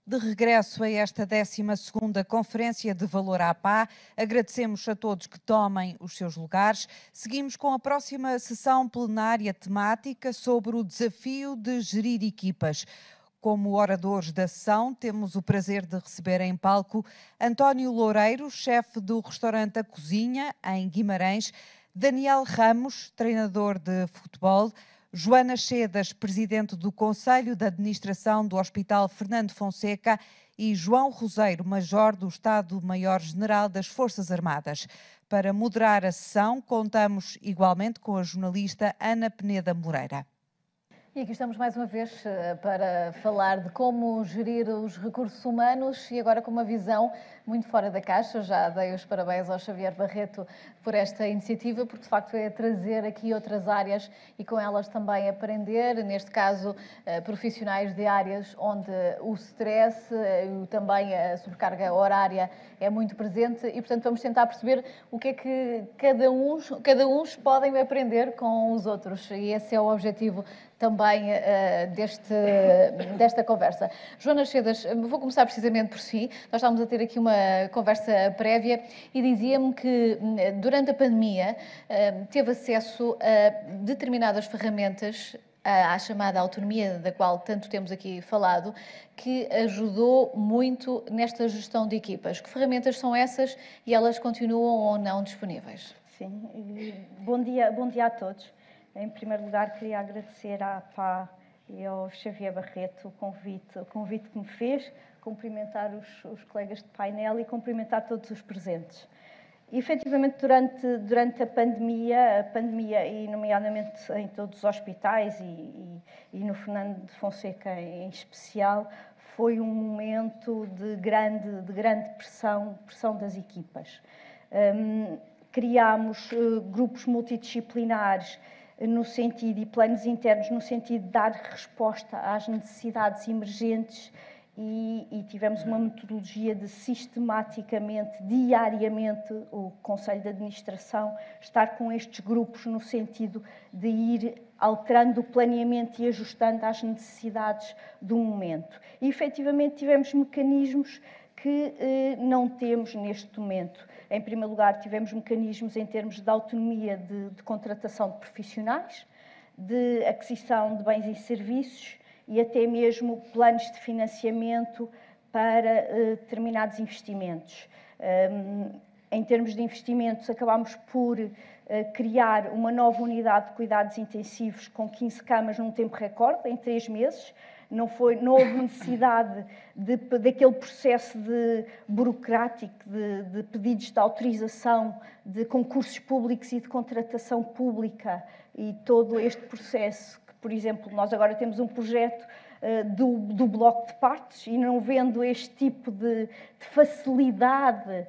De regresso a esta 12ª Conferência de Valor à Pá, agradecemos a todos que tomem os seus lugares. Seguimos com a próxima sessão plenária temática sobre o desafio de gerir equipas. Como oradores da sessão, temos o prazer de receber em palco António Loureiro, chefe do restaurante A Cozinha, em Guimarães, Daniel Ramos, treinador de futebol, Joana Chedas, presidente do Conselho de Administração do Hospital Fernando Fonseca, e João Roseiro, major do Estado-Maior-General das Forças Armadas. Para moderar a sessão, contamos igualmente com a jornalista Ana Peneda Moreira. E aqui estamos mais uma vez para falar de como gerir os recursos humanos e agora com uma visão muito fora da caixa. Já dei os parabéns ao Xavier Barreto por esta iniciativa, porque de facto é trazer aqui outras áreas e com elas também aprender, neste caso profissionais de áreas onde o stress e também a sobrecarga horária é muito presente e, portanto, vamos tentar perceber o que é que cada uns podem aprender com os outros e esse é o objetivo também desta conversa. Joana Chedas, vou começar precisamente por si. Nós estávamos a ter aqui uma conversa prévia e dizia-me que durante a pandemia teve acesso a determinadas ferramentas, à chamada autonomia, da qual tanto temos aqui falado, que ajudou muito nesta gestão de equipas. Que ferramentas são essas e elas continuam ou não disponíveis? Sim, bom dia a todos. Em primeiro lugar, queria agradecer à APA e ao Xavier Barreto o convite que me fez, cumprimentar os colegas de painel e cumprimentar todos os presentes. E, efetivamente, durante a pandemia, e nomeadamente em todos os hospitais e no Fernando de Fonseca em especial, foi um momento de grande pressão das equipas. Criámos grupos multidisciplinares no sentido, e planos internos no sentido de dar resposta às necessidades emergentes e tivemos uma metodologia de sistematicamente, diariamente, o Conselho de Administração estar com estes grupos no sentido de ir alterando o planeamento e ajustando às necessidades do momento. E, efetivamente, tivemos mecanismos que não temos neste momento. Em primeiro lugar, tivemos mecanismos em termos de autonomia de contratação de profissionais, de aquisição de bens e serviços e até mesmo planos de financiamento para determinados investimentos. Em termos de investimentos, acabámos por criar uma nova unidade de cuidados intensivos com 15 camas num tempo recorde, em 3 meses. Não houve necessidade daquele processo burocrático de pedidos de autorização, de concursos públicos e de contratação pública e todo este processo que, por exemplo, nós agora temos um projeto do bloco de partes e não vendo este tipo de facilidade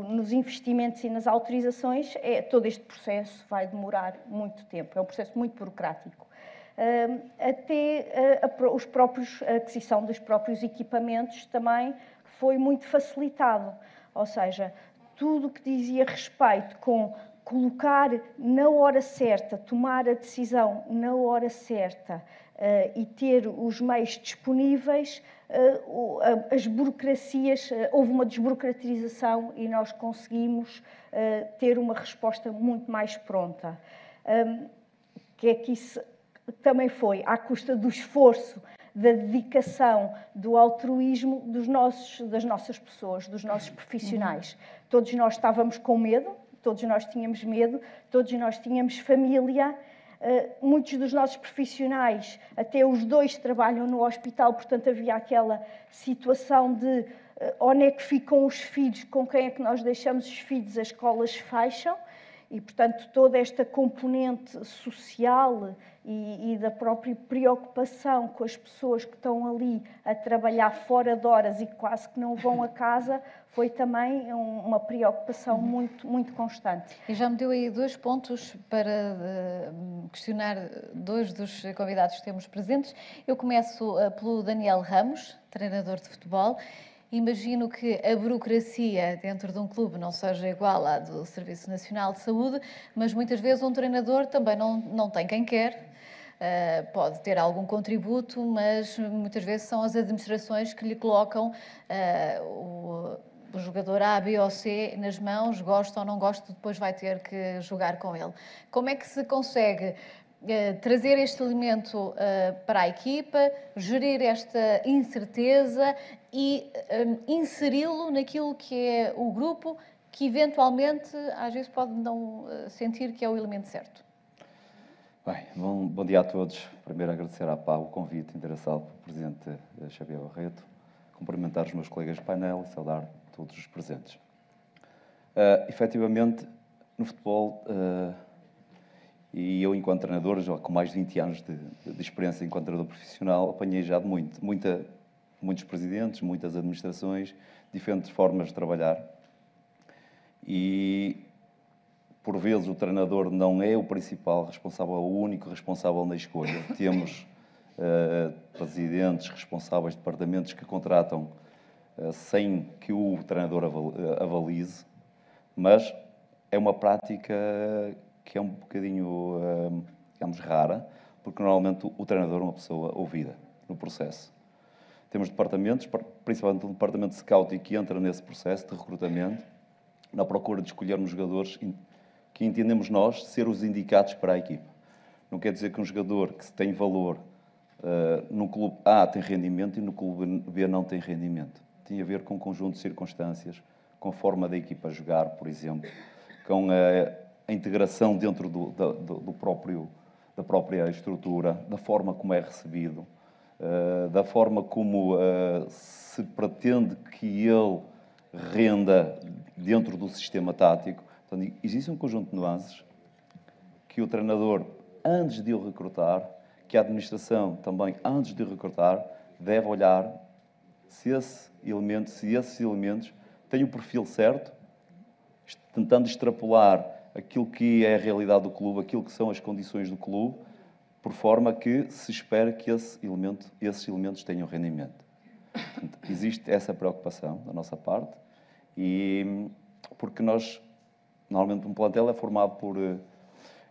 nos investimentos e nas autorizações, todo este processo vai demorar muito tempo. É um processo muito burocrático. Até a aquisição dos próprios equipamentos também foi muito facilitado. Ou seja, tudo o que dizia respeito com colocar na hora certa, tomar a decisão na hora certa e ter os meios disponíveis, as burocracias, houve uma desburocratização e nós conseguimos ter uma resposta muito mais pronta. Que é que isso também foi à custa do esforço, da dedicação, do altruísmo das nossas pessoas, dos nossos profissionais. Todos nós estávamos com medo, todos nós tínhamos medo, todos nós tínhamos família. Muitos dos nossos profissionais, até os 2 trabalham no hospital, portanto havia aquela situação de onde é que ficam os filhos, com quem é que nós deixamos os filhos, as escolas fecham. E, portanto, toda esta componente social e da própria preocupação com as pessoas que estão ali a trabalhar fora de horas e quase que não vão a casa, foi também uma preocupação muito constante. E já me deu aí 2 pontos para questionar 2 dos convidados que temos presentes. Eu começo pelo Daniel Ramos, treinador de futebol. Imagino que a burocracia dentro de um clube não seja igual à do Serviço Nacional de Saúde, mas muitas vezes um treinador também não tem quem quer, pode ter algum contributo, mas muitas vezes são as administrações que lhe colocam o jogador A, B ou C nas mãos, gosta ou não gosta, depois vai ter que jogar com ele. Como é que se consegue trazer este elemento para a equipa, gerir esta incerteza e inseri-lo naquilo que é o grupo, que eventualmente às vezes pode não sentir que é o elemento certo? Bem, bom dia a todos. Primeiro agradecer à PA o convite endereçado pelo Presidente Xavier Barreto, cumprimentar os meus colegas de painel e saudar todos os presentes. Efetivamente, no futebol, e eu enquanto treinador, já com mais de 20 anos de experiência enquanto treinador profissional, apanhei já de muitos presidentes, muitas administrações, diferentes formas de trabalhar. E, por vezes, o treinador não é o principal responsável, é o único responsável na escolha. Temos presidentes, responsáveis de departamentos que contratam sem que o treinador avalize, mas é uma prática que é um bocadinho, digamos, rara, porque normalmente o treinador é uma pessoa ouvida no processo. Temos departamentos, principalmente o departamento de scouting, que entra nesse processo de recrutamento, na procura de escolhermos jogadores que entendemos nós ser os indicados para a equipa. Não quer dizer que um jogador que tem valor no clube A tem rendimento e no clube B não tem rendimento. Tem a ver com um conjunto de circunstâncias, com a forma da equipa jogar, por exemplo, com a integração dentro da própria estrutura, da forma como é recebido, da forma como se pretende que ele renda dentro do sistema tático. Portanto, existe um conjunto de nuances que o treinador, antes de o recrutar, que a administração também, antes de o recrutar, deve olhar se esses elementos têm o perfil certo, tentando extrapolar aquilo que é a realidade do clube, aquilo que são as condições do clube, por forma que se espera que esses elementos tenham rendimento. Portanto, existe essa preocupação da nossa parte, e porque nós, normalmente, um plantel é formado por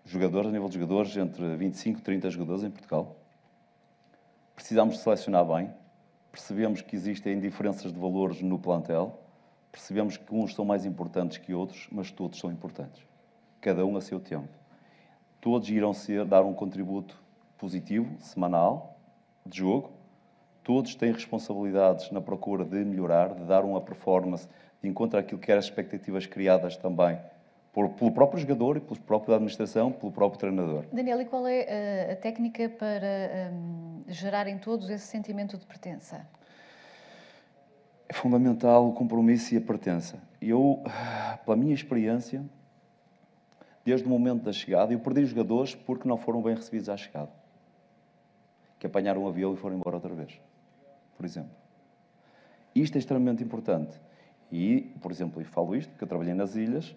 jogadores, a nível de jogadores, entre 25 e 30 jogadores em Portugal. Precisamos de selecionar bem, percebemos que existem diferenças de valores no plantel, percebemos que uns são mais importantes que outros, mas todos são importantes, cada um a seu tempo. Todos irão dar um contributo positivo, semanal, de jogo. Todos têm responsabilidades na procura de melhorar, de dar uma performance de encontro àquilo que eram as expectativas criadas também pelo próprio jogador e pela própria administração, pelo próprio treinador. Daniel, e qual é a técnica para gerar em todos esse sentimento de pertença? É fundamental o compromisso e a pertença. Eu, pela minha experiência, desde o momento da chegada, eu perdi jogadores porque não foram bem recebidos à chegada. Que apanharam um avião e foram embora outra vez, por exemplo. Isto é extremamente importante. E, por exemplo, eu falo isto porque eu trabalhei nas ilhas,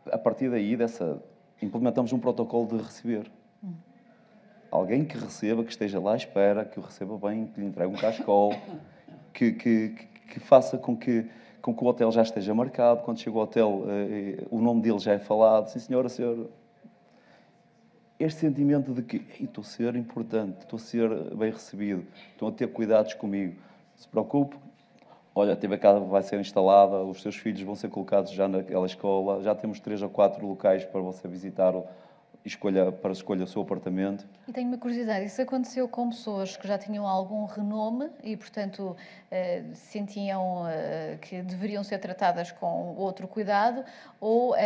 a partir daí, implementamos um protocolo de receber. Alguém que receba, que esteja lá à espera, que o receba bem, que lhe entregue um cascol, que faça com que o hotel já esteja marcado, quando chega ao hotel, o nome dele já é falado. Sim, senhora, senhor. Este sentimento de que estou a ser importante, estou a ser bem recebido, estão a ter cuidados comigo. Não se preocupe. Olha, a TV Casa vai ser instalada, os seus filhos vão ser colocados já naquela escola, já temos 3 ou 4 locais para você visitar para escolher o seu apartamento. E tenho uma curiosidade, isso aconteceu com pessoas que já tinham algum renome e, portanto, sentiam que deveriam ser tratadas com outro cuidado, ou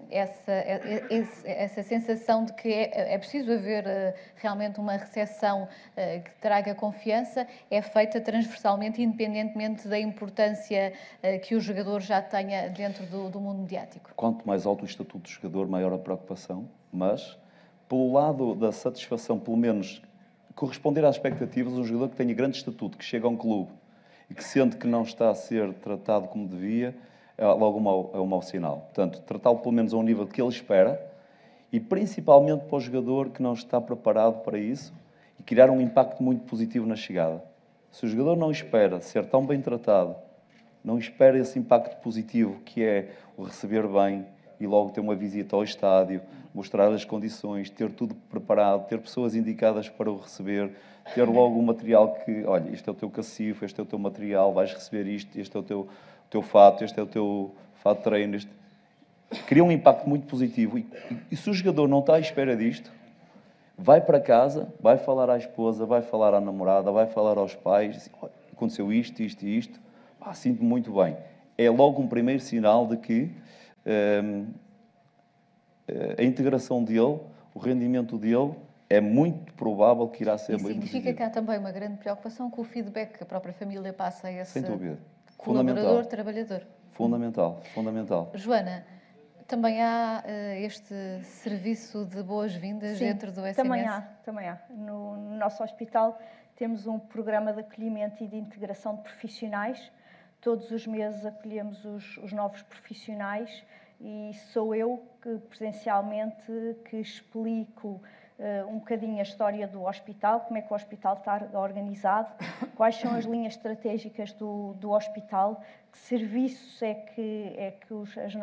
essa sensação de que é preciso haver realmente uma recepção que traga confiança, é feita transversalmente, independentemente da importância que o jogador já tenha dentro do mundo mediático? Quanto mais alto o estatuto do jogador, maior a preocupação, mas, pelo lado da satisfação, pelo menos corresponder às expectativas, um jogador que tenha grande estatuto, que chega a um clube e que sente que não está a ser tratado como devia, é logo um mau sinal. Portanto, tratá-lo pelo menos a um nível que ele espera, e principalmente para o jogador que não está preparado para isso, e criar um impacto muito positivo na chegada. Se o jogador não espera ser tão bem tratado, não espera esse impacto positivo que é o receber bem e logo ter uma visita ao estádio, mostrar as condições, ter tudo preparado, ter pessoas indicadas para o receber, ter logo o material que, olha, este é o teu cacifo, este é o teu material, vais receber isto, este é o teu fato, este é o teu fato de treino. Cria um impacto muito positivo. E se o jogador não está à espera disto, vai para casa, vai falar à esposa, vai falar à namorada, vai falar aos pais, assim, olha, aconteceu isto, isto e isto, sinto-me muito bem. É logo um primeiro sinal de que a integração dele, o rendimento dele, é muito provável que irá ser muito positivo. Significa que há também uma grande preocupação com o feedback que a própria família passa a esse sem dúvida. colaborador, trabalhador. Fundamental, fundamental. Joana, também há este serviço de boas-vindas dentro do SMS? Também há. No nosso hospital temos um programa de acolhimento e de integração de profissionais. Todos os meses acolhemos os novos profissionais e sou eu que presencialmente que explico um bocadinho a história do hospital, como é que o hospital está organizado, quais são as linhas estratégicas do hospital, que serviços é que as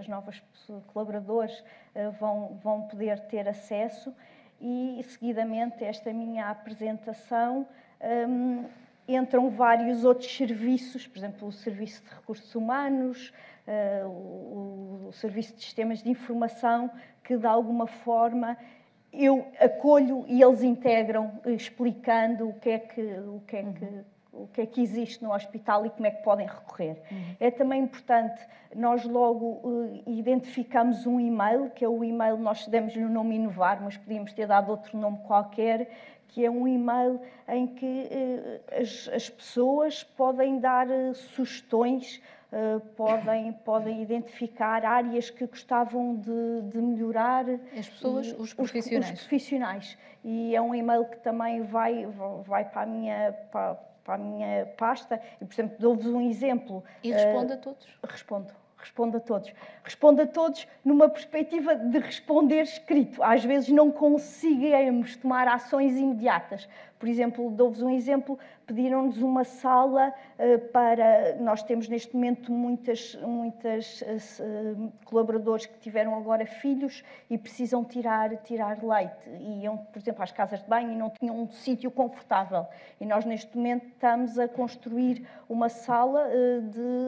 novas colaboradores vão poder ter acesso e, seguidamente, esta minha apresentação, entram vários outros serviços, por exemplo, o Serviço de Recursos Humanos, o Serviço de Sistemas de Informação, que de alguma forma eu acolho e eles integram, explicando o que é que existe no hospital e como é que podem recorrer. É também importante, nós logo identificamos um e-mail, que é o e-mail, nós demos-lhe o nome Inovar, mas podíamos ter dado outro nome qualquer, que é um e-mail em que as pessoas podem dar sugestões, podem identificar áreas que gostavam de melhorar. As pessoas, os profissionais. Os profissionais. E é um e-mail que também vai para a minha pasta. E, por exemplo, dou-vos um exemplo. E responde a todos? Respondo a todos. Respondo a todos numa perspectiva de responder escrito. Às vezes não conseguimos tomar ações imediatas. Por exemplo, dou-vos um exemplo, pediram-nos uma sala para... Nós temos neste momento muitas colaboradores que tiveram agora filhos e precisam tirar leite. E iam, por exemplo, às casas de banho e não tinham um sítio confortável. E nós neste momento estamos a construir uma sala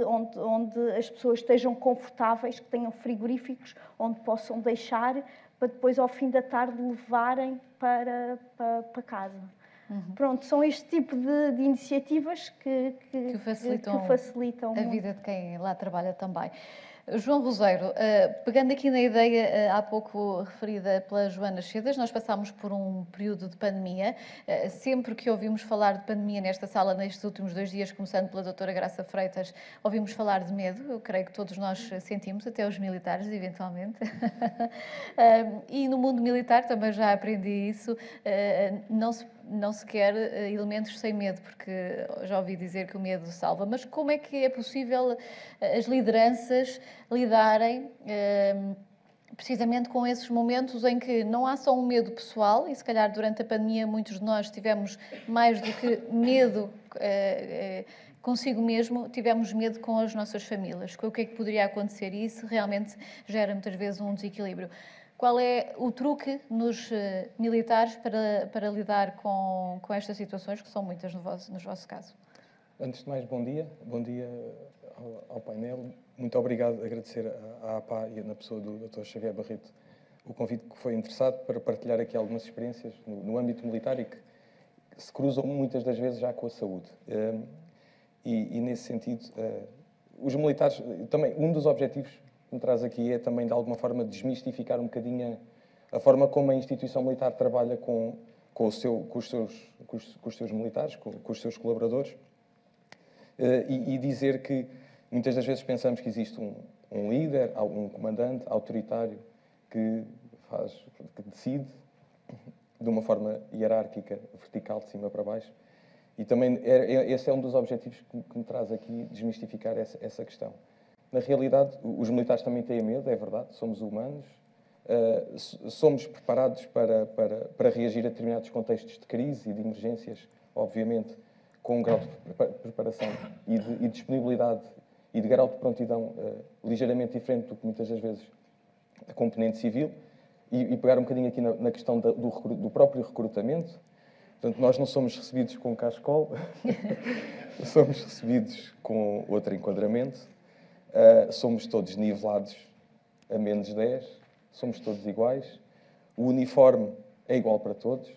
onde as pessoas estejam confortáveis, que tenham frigoríficos, onde possam deixar para depois ao fim da tarde levarem para casa. Pronto, são este tipo de iniciativas que facilitam a vida de quem lá trabalha também. João Roseiro, pegando aqui na ideia há pouco referida pela Joana Chedas, nós passámos por um período de pandemia. Sempre que ouvimos falar de pandemia nesta sala, nestes últimos 2 dias, começando pela doutora Graça Freitas, ouvimos falar de medo. Eu creio que todos nós sentimos, até os militares, eventualmente. E no mundo militar também já aprendi isso. Não se quer elementos sem medo, porque já ouvi dizer que o medo salva. Mas como é que é possível as lideranças lidarem precisamente com esses momentos em que não há só um medo pessoal, e se calhar durante a pandemia muitos de nós tivemos mais do que medo consigo mesmo, tivemos medo com as nossas famílias. Com o que é que poderia acontecer? E isso realmente gera muitas vezes um desequilíbrio. Qual é o truque nos militares para lidar com estas situações, que são muitas no vosso caso? Antes de mais, bom dia ao painel. Muito obrigado, agradecer à APA e na pessoa do Dr. Xavier Barreto o convite que foi interessado para partilhar aqui algumas experiências no âmbito militar e que se cruzam muitas das vezes já com a saúde. E nesse sentido, os militares, também um dos objetivos que me traz aqui é também, de alguma forma, desmistificar um bocadinho a forma como a instituição militar trabalha com os seus militares, com os seus colaboradores, e dizer que muitas das vezes pensamos que existe um líder, um comandante autoritário que decide de uma forma hierárquica, vertical, de cima para baixo. E também esse é um dos objetivos que me traz aqui, desmistificar essa questão. Na realidade, os militares também têm medo, é verdade, somos humanos, somos preparados para reagir a determinados contextos de crise e de emergências, obviamente, com um grau de preparação e de disponibilidade e de grau de prontidão ligeiramente diferente do que muitas das vezes a componente civil, e pegar um bocadinho aqui na questão do próprio recrutamento. Portanto, nós não somos recebidos com cascol, somos recebidos com outro enquadramento. Somos todos nivelados a menos 10, somos todos iguais. O uniforme é igual para todos.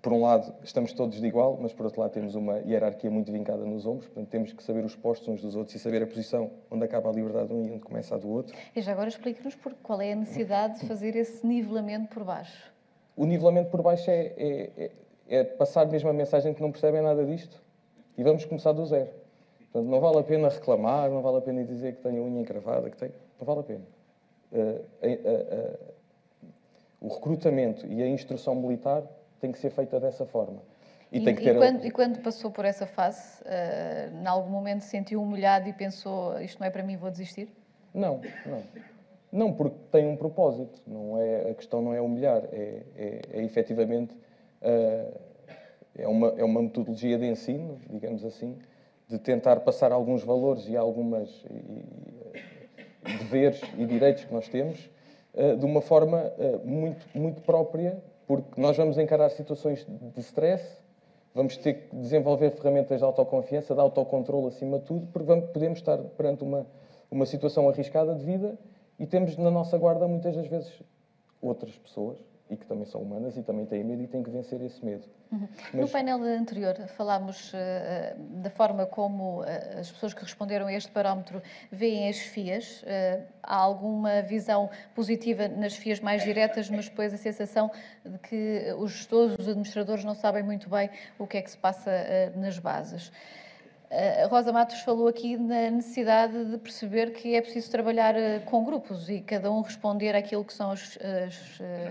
Por um lado, estamos todos de igual, mas por outro lado temos uma hierarquia muito vincada nos ombros, portanto temos que saber os postos uns dos outros e saber a posição onde acaba a liberdade de um e onde começa a do outro. E já agora explique-nos qual é a necessidade de fazer esse nivelamento por baixo. O nivelamento por baixo é passar mesmo a mensagem que não percebem nada disto e vamos começar do zero. Portanto, não vale a pena reclamar, não vale a pena dizer que tenho a unha encravada, não vale a pena. O recrutamento e a instrução militar tem que ser feita dessa forma. E quando passou por essa fase, em algum momento se sentiu humilhado e pensou, isto não é para mim, vou desistir? Não. Não, porque tem um propósito. A questão não é humilhar, efetivamente é uma metodologia de ensino, digamos assim, de tentar passar alguns valores e algumas deveres e direitos que nós temos de uma forma muito própria, porque nós vamos encarar situações de stress, vamos ter que desenvolver ferramentas de autoconfiança, de autocontrole acima de tudo, porque podemos estar perante uma situação arriscada de vida e temos na nossa guarda muitas das vezes outras pessoas e que também são humanas e também têm medo e têm que vencer esse medo. No painel anterior falámos da forma como as pessoas que responderam a este parómetro veem as FIAs. Há alguma visão positiva nas FIAs mais diretas, mas depois a sensação de que os gestores, os administradores não sabem muito bem o que é que se passa nas bases. A Rosa Matos falou aqui na necessidade de perceber que é preciso trabalhar com grupos e cada um responder àquilo que são as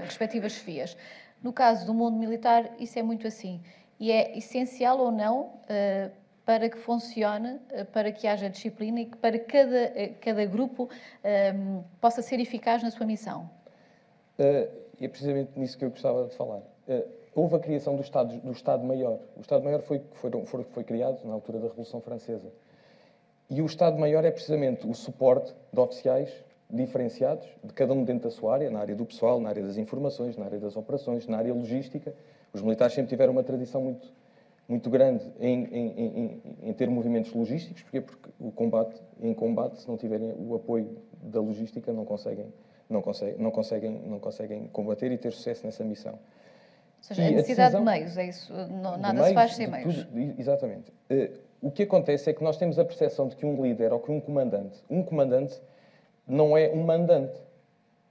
respectivas FIAs. No caso do mundo militar, isso é muito assim. E é essencial ou não para que funcione, para que haja disciplina e que para cada grupo possa ser eficaz na sua missão? E é precisamente nisso que eu gostava de falar. Houve a criação do Estado-Maior. O Estado-Maior foi criado na altura da Revolução Francesa. E o Estado-Maior é precisamente o suporte de oficiais diferenciados, de cada um dentro da sua área, na área do pessoal, na área das informações, na área das operações, na área logística. Os militares sempre tiveram uma tradição muito grande em ter movimentos logísticos. Porquê? Porque em combate, se não tiverem o apoio da logística, não conseguem combater e ter sucesso nessa missão. Ou seja, a necessidade de meios, é isso? Nada se faz sem meios. Exatamente. O que acontece é que nós temos a percepção de que um líder ou que um comandante não é um mandante,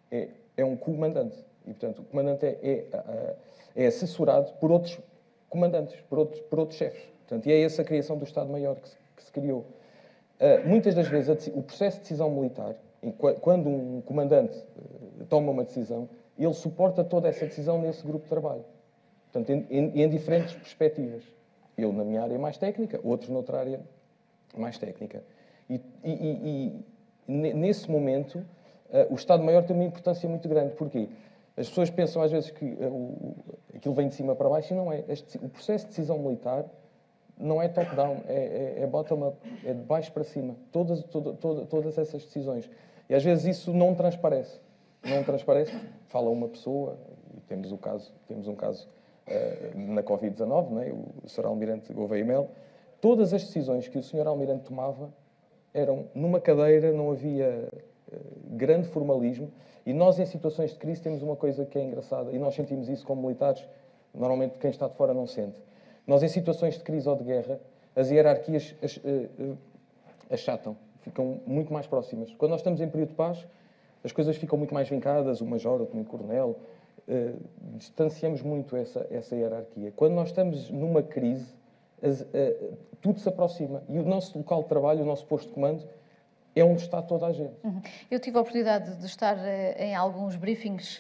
é um comandante. E, portanto, o comandante é assessorado por outros comandantes, por outros chefes. Portanto, e é essa a criação do Estado-Maior que se criou. Muitas das vezes, o processo de decisão militar, quando um comandante toma uma decisão, ele suporta toda essa decisão nesse grupo de trabalho. Portanto, em diferentes perspectivas. Eu na minha área mais técnica, outros noutra área mais técnica. E nesse momento, o Estado-Maior tem uma importância muito grande. Porquê? As pessoas pensam às vezes que aquilo vem de cima para baixo e não é. O processo de decisão militar não é top-down, é bottom-up, é de baixo para cima. Todas essas decisões. E às vezes isso não transparece. Não transparece, fala uma pessoa, e temos um caso na Covid-19, não é? O Sr. Almirante Gouveia e Mel. Todas as decisões que o Sr. Almirante tomava eram numa cadeira, não havia grande formalismo, e nós em situações de crise temos uma coisa que é engraçada, e nós sentimos isso como militares, normalmente quem está de fora não sente. Nós em situações de crise ou de guerra, as hierarquias achatam, ficam muito mais próximas. Quando nós estamos em período de paz, as coisas ficam muito mais vincadas, o major, o tenente-coronel, distanciamos muito essa hierarquia. Quando nós estamos numa crise, tudo se aproxima. E o nosso local de trabalho, o nosso posto de comando, é onde está toda a gente. Eu tive a oportunidade de estar em alguns briefings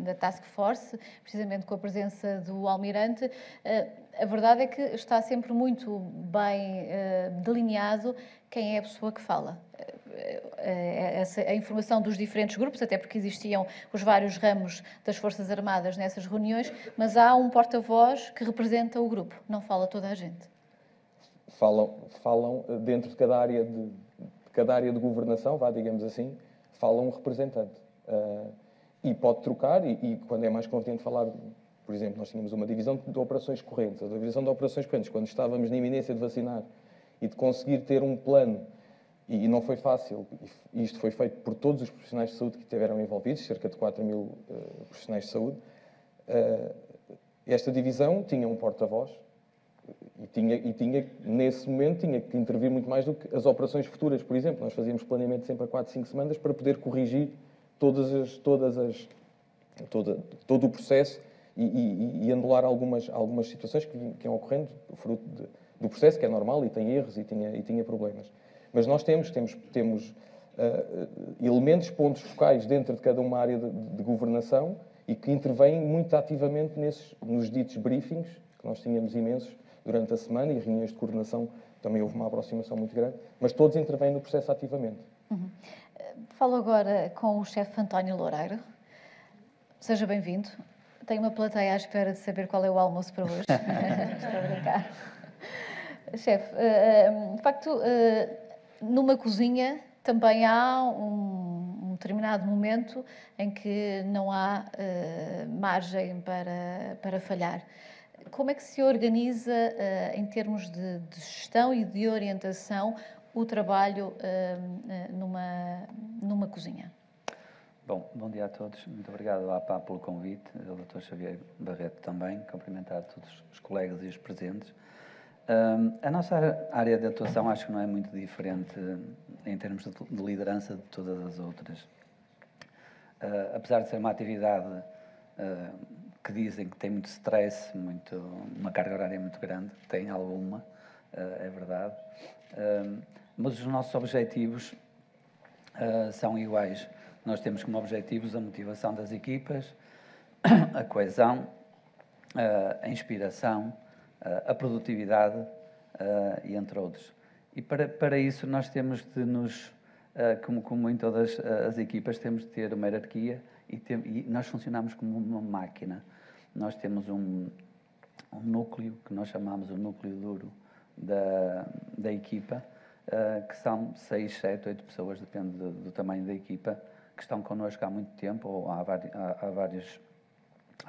da Task Force, precisamente com a presença do Almirante. A verdade é que está sempre muito bem delineado quem é a pessoa que fala. A informação dos diferentes grupos, até porque existiam os vários ramos das Forças Armadas nessas reuniões, mas há um porta-voz que representa o grupo, não fala toda a gente. Falam dentro de cada área de governação, digamos assim, fala um representante. E pode trocar, e quando é mais conveniente falar, por exemplo, nós tínhamos uma divisão de operações correntes. A divisão de operações correntes, quando estávamos na iminência de vacinar e de conseguir ter um plano, e não foi fácil, e isto foi feito por todos os profissionais de saúde que estiveram envolvidos, cerca de 4.000 profissionais de saúde, esta divisão tinha um porta-voz e tinha, nesse momento, tinha que intervir muito mais do que as operações futuras, por exemplo. Nós fazíamos planeamento sempre a 4, 5 semanas para poder corrigir todo o processo e anular algumas situações que iam ocorrendo, fruto do processo, que é normal e tem erros e tinha problemas. Mas nós temos elementos, pontos focais dentro de cada uma área de governação e que intervêm muito ativamente nos ditos briefings, que nós tínhamos imensos durante a semana, e reuniões de coordenação também houve uma aproximação muito grande, mas todos intervêm no processo ativamente. Uhum. Falo agora com o chefe António Loureiro. Seja bem-vindo. Tenho uma plateia à espera de saber qual é o almoço para hoje. Estou a brincar. Chefe, de facto, numa cozinha também há um determinado momento em que não há margem para falhar. Como é que se organiza, em termos de gestão e de orientação, o trabalho numa cozinha? Bom dia a todos. Muito obrigado à APA pelo convite, ao Dr. Xavier Barreto também, cumprimentar todos os colegas e os presentes. A nossa área de atuação acho que não é muito diferente em termos de liderança de todas as outras. Apesar de ser uma atividade que dizem que tem muito stress, uma carga horária muito grande, tem alguma, é verdade, mas os nossos objetivos são iguais. Nós temos como objetivos a motivação das equipas, a coesão, a inspiração, a produtividade e entre outros. E para isso nós temos de como em todas as equipas, temos de ter uma hierarquia e nós funcionamos como uma máquina. Nós temos um núcleo, que nós chamamos o núcleo duro da equipa, que são 6, 7, 8 pessoas, depende do tamanho da equipa, que estão connosco há muito tempo, ou há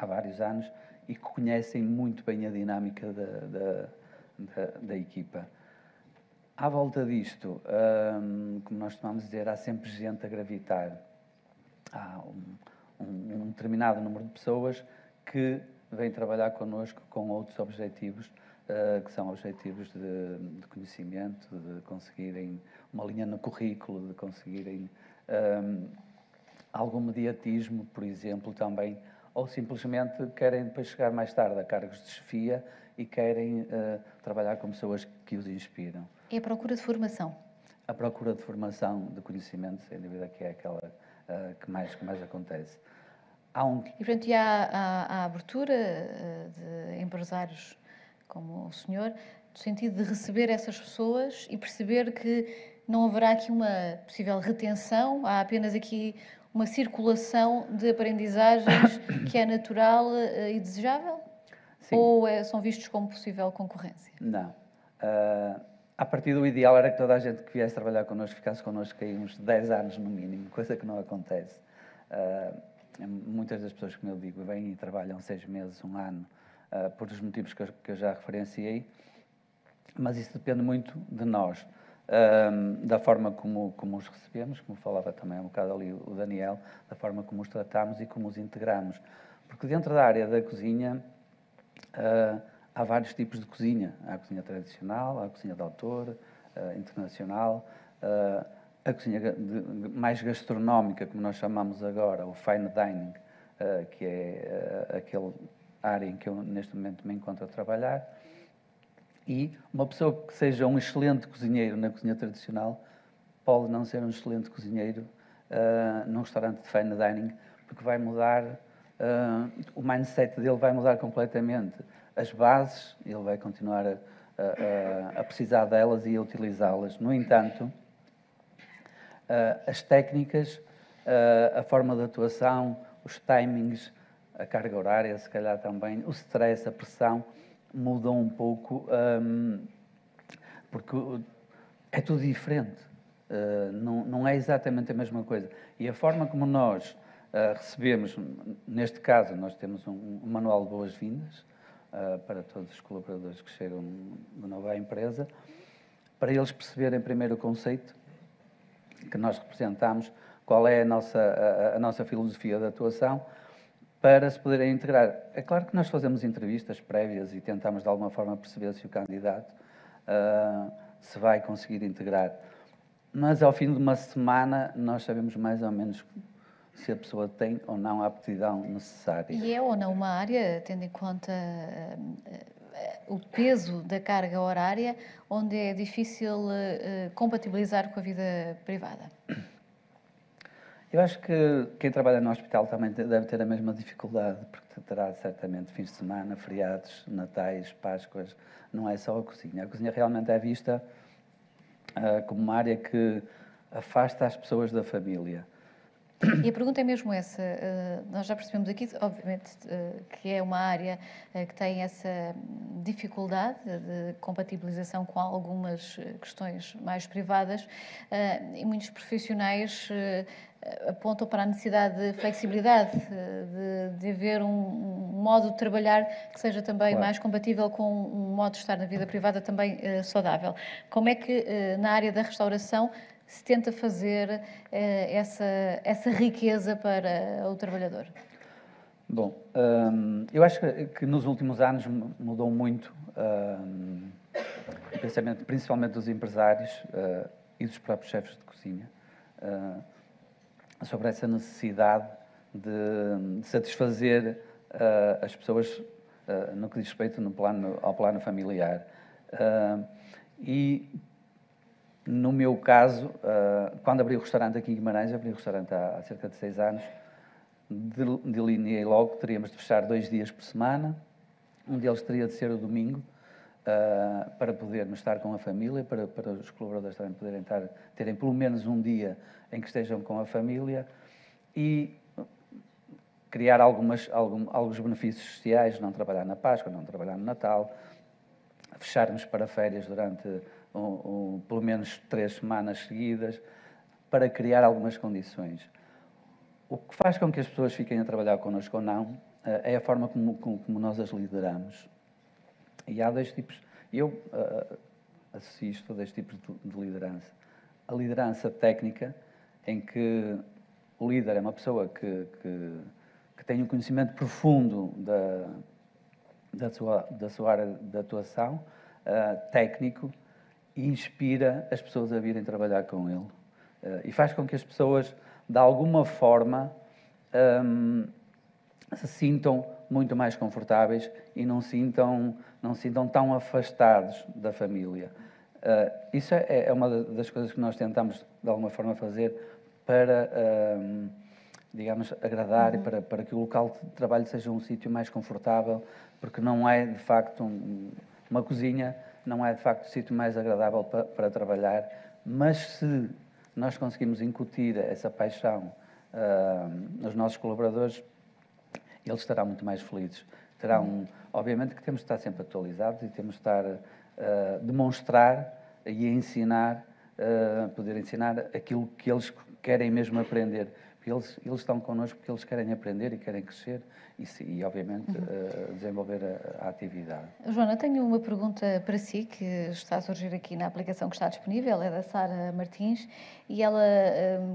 vários anos, e que conhecem muito bem a dinâmica da equipa. À volta disto, como nós costumamos dizer, há sempre gente a gravitar. Há um determinado número de pessoas que vêm trabalhar connosco com outros objetivos, que são objetivos de conhecimento, de conseguirem uma linha no currículo, de conseguirem algum mediatismo, por exemplo, também, ou simplesmente querem depois chegar mais tarde a cargos de chefia e querem trabalhar com pessoas que os inspiram. É a procura de formação? A procura de formação, de conhecimento, sem dúvida que é aquela que mais acontece. E, portanto, há a abertura de empresários como o senhor, no sentido de receber essas pessoas e perceber que não haverá aqui uma possível retenção, há apenas aqui uma circulação de aprendizagens que é natural e desejável? Sim. Ou são vistos como possível concorrência? Não. A partir do ideal era que toda a gente que viesse trabalhar connosco ficasse connosco aí uns 10 anos no mínimo, coisa que não acontece. Muitas das pessoas, como eu digo, vêm e trabalham 6 meses, 1 ano, por os motivos que eu já referenciei, mas isso depende muito de nós, da forma como os recebemos, como falava também um bocado ali o Daniel, da forma como os tratamos e como os integramos. Porque dentro da área da cozinha há vários tipos de cozinha. Há a cozinha tradicional, há a cozinha de autor, internacional, a cozinha mais gastronómica, como nós chamamos agora, o fine dining, que é aquele área em que eu neste momento me encontro a trabalhar. E uma pessoa que seja um excelente cozinheiro na cozinha tradicional pode não ser um excelente cozinheiro num restaurante de fine dining, porque vai mudar, o mindset dele vai mudar completamente. As bases, ele vai continuar a precisar delas e a utilizá-las. No entanto, as técnicas, a forma de atuação, os timings, a carga horária, se calhar também, o stress, a pressão, mudam um pouco, porque é tudo diferente, não é exatamente a mesma coisa. E a forma como nós recebemos, neste caso, nós temos um manual de boas-vindas para todos os colaboradores que chegam de novo à empresa, para eles perceberem primeiro o conceito que nós representamos, qual é a nossa filosofia de atuação, para se poderem integrar. É claro que nós fazemos entrevistas prévias e tentamos de alguma forma perceber se o candidato se vai conseguir integrar. Mas ao fim de uma semana nós sabemos mais ou menos se a pessoa tem ou não a aptidão necessária. E é ou não uma área, tendo em conta o peso da carga horária, onde é difícil compatibilizar com a vida privada? Eu acho que quem trabalha no hospital também deve ter a mesma dificuldade, porque terá certamente fins de semana, feriados, natais, Páscoas, não é só a cozinha. A cozinha realmente é vista como uma área que afasta as pessoas da família. E a pergunta é mesmo essa. Nós já percebemos aqui, obviamente, que é uma área que tem essa dificuldade de compatibilização com algumas questões mais privadas e muitos profissionais apontam para a necessidade de flexibilidade, de haver um modo de trabalhar que seja também mais compatível com um modo de estar na vida privada também saudável. Como é que na área da restauração se tenta fazer essa riqueza para o trabalhador? Bom, eu acho que nos últimos anos mudou muito o pensamento, principalmente dos empresários e dos próprios chefes de cozinha, sobre essa necessidade de satisfazer as pessoas no que diz respeito ao plano familiar. E no meu caso, quando abri o restaurante aqui em Guimarães, abri o restaurante há cerca de 6 anos, delineei logo que teríamos de fechar 2 dias por semana, um deles teria de ser o domingo, para podermos estar com a família, para os colaboradores também poderem terem pelo menos um dia em que estejam com a família e criar alguns benefícios sociais, não trabalhar na Páscoa, não trabalhar no Natal, fecharmos para férias durante pelo menos 3 semanas seguidas, para criar algumas condições. O que faz com que as pessoas fiquem a trabalhar connosco ou não é a forma como nós as lideramos. E há 2 tipos, eu assisto a 2 tipos de liderança. A liderança técnica, em que o líder é uma pessoa que tem um conhecimento profundo da sua área de atuação, técnico, e inspira as pessoas a virem trabalhar com ele. E faz com que as pessoas, de alguma forma, se sintam muito mais confortáveis e não sintam tão afastados da família. Isso é uma das coisas que nós tentamos, de alguma forma, fazer para, digamos, agradar e para que o local de trabalho seja um sítio mais confortável, porque não é, de facto, uma cozinha, não é, de facto, o sítio mais agradável para trabalhar, mas se nós conseguimos incutir essa paixão nos nossos colaboradores, eles estarão muito mais felizes. Obviamente que temos de estar sempre atualizados e temos de estar a demonstrar e a ensinar, poder ensinar aquilo que eles querem mesmo aprender. Porque eles estão connosco porque eles querem aprender e querem crescer e obviamente, desenvolver a atividade. Joana, tenho uma pergunta para si, que está a surgir aqui na aplicação que está disponível, é da Sara Martins, e ela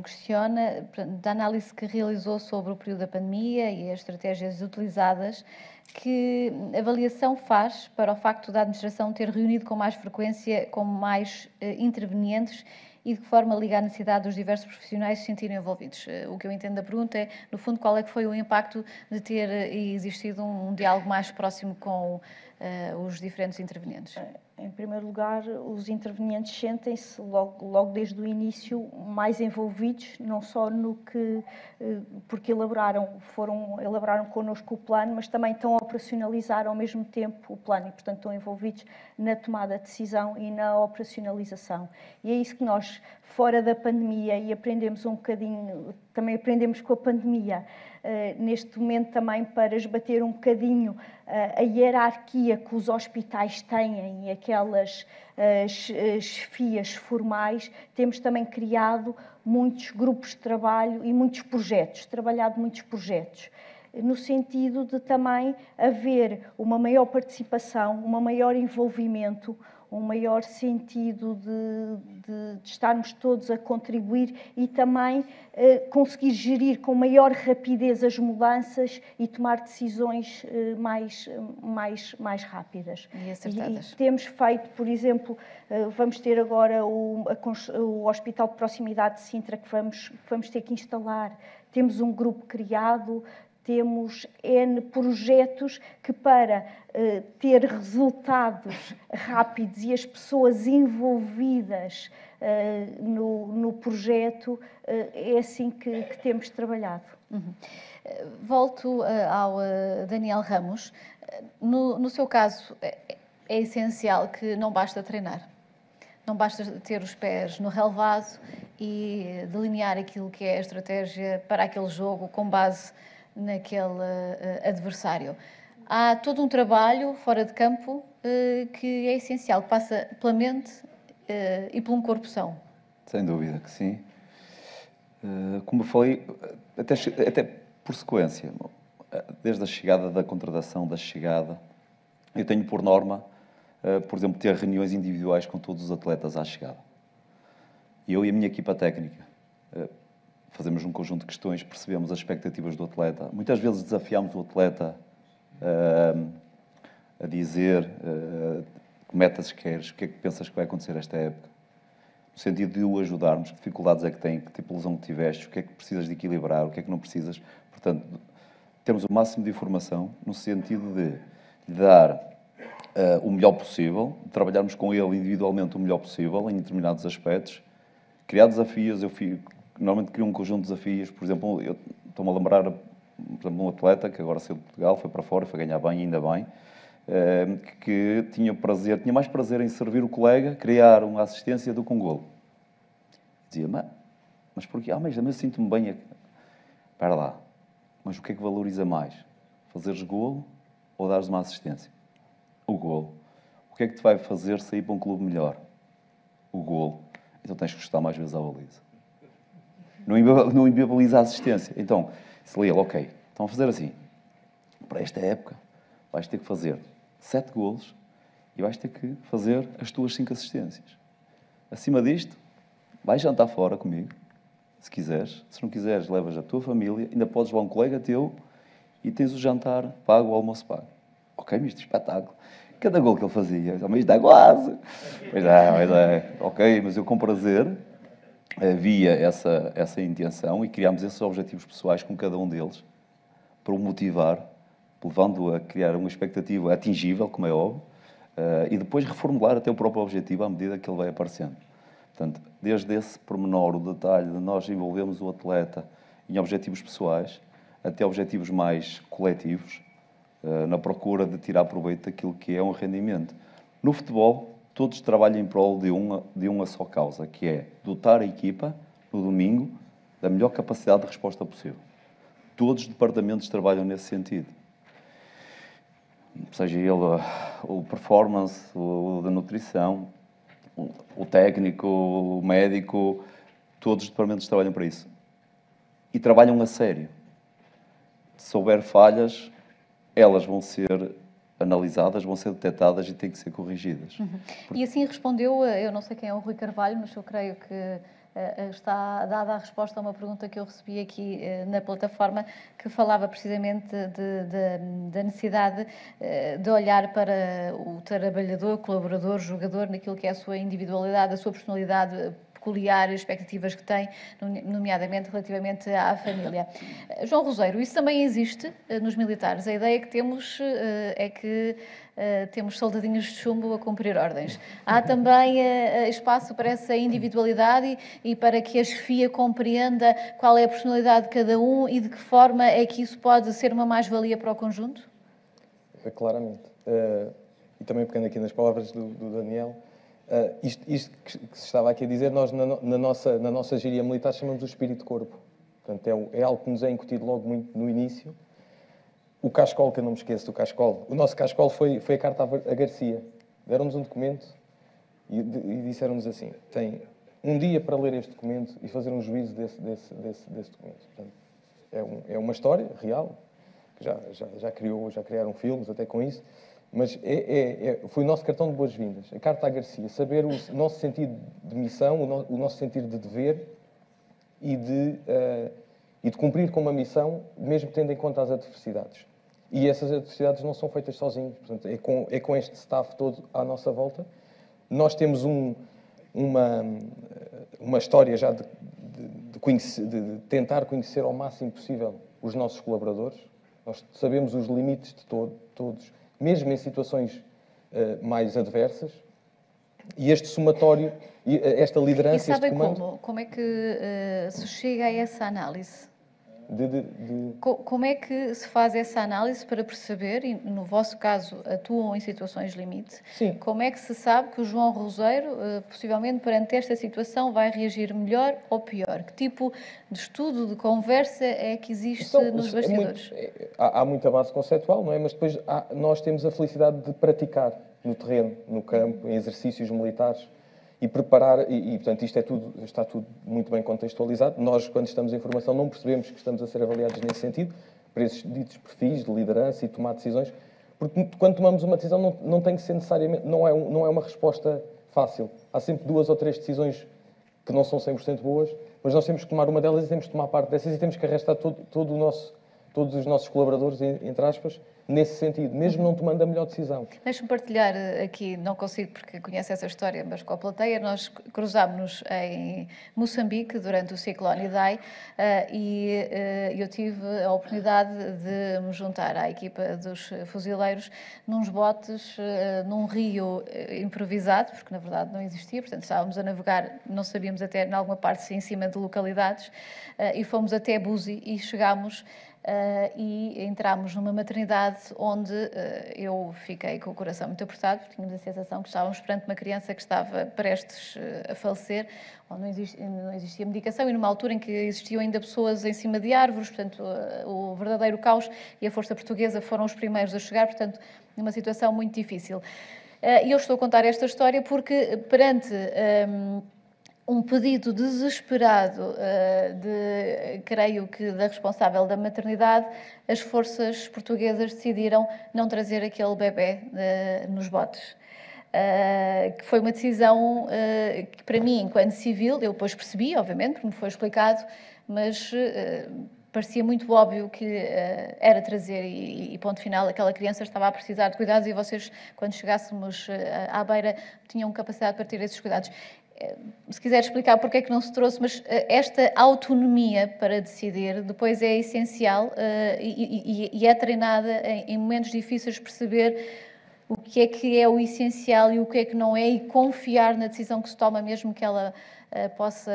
questiona, da análise que realizou sobre o período da pandemia e as estratégias utilizadas, que avaliação faz para o facto da administração ter reunido com mais frequência com mais intervenientes e de que forma liga a necessidade dos diversos profissionais se sentirem envolvidos. O que eu entendo da pergunta é, no fundo, qual é que foi o impacto de ter existido um diálogo mais próximo com os diferentes intervenientes? Em primeiro lugar, os intervenientes sentem-se logo desde o início mais envolvidos, não só no que, porque elaboraram connosco o plano, mas também estão a operacionalizar ao mesmo tempo o plano e, portanto, estão envolvidos na tomada de decisão e na operacionalização. E é isso que nós, fora da pandemia, e aprendemos um bocadinho, também aprendemos com a pandemia, neste momento também para esbater um bocadinho a hierarquia que os hospitais têm, aquelas chefias formais, temos também criado muitos grupos de trabalho e muitos projetos, trabalhado muitos projetos, no sentido de também haver uma maior participação, um maior envolvimento, um maior sentido de estarmos todos a contribuir e também conseguir gerir com maior rapidez as mudanças e tomar decisões mais rápidas. E acertadas. E temos feito, por exemplo, vamos ter agora o Hospital de Proximidade de Sintra que vamos ter que instalar. Temos um grupo criado, temos N projetos que para ter resultados rápidos e as pessoas envolvidas no projeto, é assim que temos trabalhado. Uhum. Volto ao Daniel Ramos. No seu caso, é essencial que não basta treinar. Não basta ter os pés no relevado e delinear aquilo que é a estratégia para aquele jogo com base naquele adversário. Há todo um trabalho fora de campo que é essencial, que passa pela mente e por um corpo são. Sem dúvida que sim. Como eu falei, até por sequência, desde a chegada da contratação, da chegada, eu tenho por norma, por exemplo, ter reuniões individuais com todos os atletas à chegada. Eu e a minha equipa técnica fazemos um conjunto de questões, percebemos as expectativas do atleta. Muitas vezes desafiamos o atleta a dizer que metas queres, o que é que pensas que vai acontecer esta época. No sentido de o ajudarmos, que dificuldades é que tem, que tipo de lesão que tiveste, o que é que precisas de equilibrar, o que é que não precisas. Portanto, temos o máximo de informação no sentido de lhe dar o melhor possível, trabalharmos com ele individualmente o melhor possível em determinados aspectos, criar desafios. Normalmente crio um conjunto de desafios. Por exemplo, eu estou-me a lembrar, por exemplo, um atleta que agora saiu de Portugal, foi para fora, foi ganhar bem, ainda bem, que tinha mais prazer em servir o colega, criar uma assistência do que um golo. Dizia, mas porquê? Mas eu sinto-me bem aqui. Espera lá, mas o que é que valoriza mais? Fazeres golo ou dares uma assistência? O golo. O que é que te vai fazer sair para um clube melhor? O golo. Então tens que gostar mais vezes à baliza. Não inviabiliza a assistência. Então, se ele, ok, então a fazer assim, para esta época, vais ter que fazer 7 golos e vais ter que fazer as tuas 5 assistências. Acima disto, vais jantar fora comigo, se quiseres. Se não quiseres, levas a tua família, ainda podes levar um colega teu e tens o jantar pago, o almoço pago. Ok, mas isto é espetáculo. Cada golo que ele fazia, mas isto dá quase. Pois é. Ok, mas eu com prazer havia essa intenção e criámos esses objetivos pessoais com cada um deles para o motivar, levando a criar uma expectativa atingível, como é óbvio, e depois reformular até o próprio objetivo à medida que ele vai aparecendo. Portanto, desde esse pormenor, o detalhe de nós envolvermos o atleta em objetivos pessoais até objetivos mais coletivos, na procura de tirar proveito daquilo que é um rendimento. No futebol, todos trabalham em prol de uma só causa, que é dotar a equipa, no domingo, da melhor capacidade de resposta possível. Todos os departamentos trabalham nesse sentido. Seja ele o performance, o da nutrição, o técnico, o médico, todos os departamentos trabalham para isso. E trabalham a sério. Se houver falhas, elas vão ser analisadas, vão ser detectadas e têm que ser corrigidas. Uhum. E assim respondeu, eu não sei quem é o Rui Carvalho, mas eu creio que está dada a resposta a uma pergunta que eu recebi aqui na plataforma, que falava precisamente da necessidade de olhar para o trabalhador, colaborador, jogador, naquilo que é a sua individualidade, a sua personalidade peculiar, expectativas que tem, nomeadamente relativamente à família. João Roseiro, isso também existe nos militares. A ideia que temos é que temos soldadinhos de chumbo a cumprir ordens. Há também espaço para essa individualidade e para que a chefia compreenda qual é a personalidade de cada um e de que forma é que isso pode ser uma mais-valia para o conjunto? Claramente. E também pegando aqui nas palavras do Daniel, isto que se estava aqui a dizer, nós na nossa gíria militar chamamos o espírito-corpo. Portanto, é algo que nos é incutido logo muito no início. O cascol, que eu não me esqueço do cascol, o nosso cascol foi a carta a Garcia. Deram-nos um documento e disseram-nos assim, tem um dia para ler este documento e fazer um juízo desse documento. Portanto, é uma história real, que já criaram filmes até com isso, mas foi o nosso cartão de boas-vindas, a carta à Garcia, saber o nosso sentido de missão, o nosso sentido de dever e de cumprir com uma missão, mesmo tendo em conta as adversidades. E essas adversidades não são feitas sozinhos, portanto, é com este staff todo à nossa volta. Nós temos uma história já de tentar conhecer ao máximo possível os nossos colaboradores. Nós sabemos os limites de todos, mesmo em situações mais adversas. E este somatório, esta liderança... E sabem como é que se chega a essa análise? Como é que se faz essa análise para perceber, e no vosso caso atuam em situações limite, Sim. Como é que se sabe que o João Roseiro, possivelmente perante esta situação, vai reagir melhor ou pior? Que tipo de estudo, de conversa é que existe nos bastidores? Há muita base conceptual, não é? Mas depois nós temos a felicidade de praticar no terreno, no campo, em exercícios militares, e preparar, portanto, isto está tudo muito bem contextualizado. Nós, quando estamos em formação, não percebemos que estamos a ser avaliados nesse sentido, para esses ditos perfis de liderança e tomar decisões, porque quando tomamos uma decisão não tem que ser necessariamente, não é uma resposta fácil. Há sempre 2 ou 3 decisões que não são 100% boas, mas nós temos que tomar uma delas e temos que tomar parte dessas e temos que arrastar todos os nossos colaboradores, entre aspas, nesse sentido, mesmo não tomando a melhor decisão. Deixe-me partilhar aqui, não consigo porque conheço essa história, mas com a plateia, nós cruzámos-nos em Moçambique durante o ciclone Idai e eu tive a oportunidade de me juntar à equipa dos fuzileiros nos botes, num rio improvisado, porque na verdade não existia, portanto estávamos a navegar, não sabíamos até em alguma parte se em cima de localidades, e fomos até Buzi e chegámos e entramos numa maternidade onde eu fiquei com o coração muito apertado, porque tínhamos a sensação que estávamos perante uma criança que estava prestes a falecer, onde não existia medicação e numa altura em que existiam ainda pessoas em cima de árvores, portanto o verdadeiro caos, e a Força Portuguesa foram os primeiros a chegar, portanto numa situação muito difícil. E eu estou a contar esta história porque perante um pedido desesperado creio que da responsável da maternidade, as forças portuguesas decidiram não trazer aquele bebé nos botes. Que foi uma decisão que para mim, enquanto civil, eu depois percebi, obviamente, porque me foi explicado, mas parecia muito óbvio que era trazer e ponto final, aquela criança estava a precisar de cuidados e vocês, quando chegássemos à beira, tinham capacidade para ter esses cuidados. Se quiser explicar porque é que não se trouxe, mas esta autonomia para decidir depois é essencial e é treinada em momentos difíceis perceber o que é o essencial e o que é que não é e confiar na decisão que se toma, mesmo que ela possa,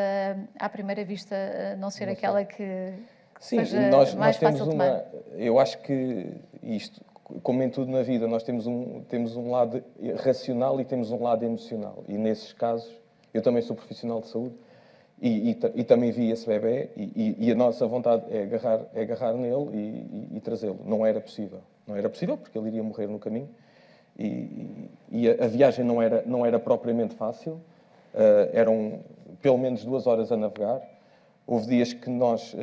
à primeira vista, não ser aquela que seja mais fácil de tomar. Eu acho que isto, como em tudo na vida, nós temos um lado racional e temos um lado emocional. E nesses casos, eu também sou profissional de saúde e também vi esse bebê e a nossa vontade é agarrar nele e trazê-lo. Não era possível. Não era possível porque ele iria morrer no caminho e a viagem não era propriamente fácil. Eram pelo menos 2 horas a navegar. Houve dias que nós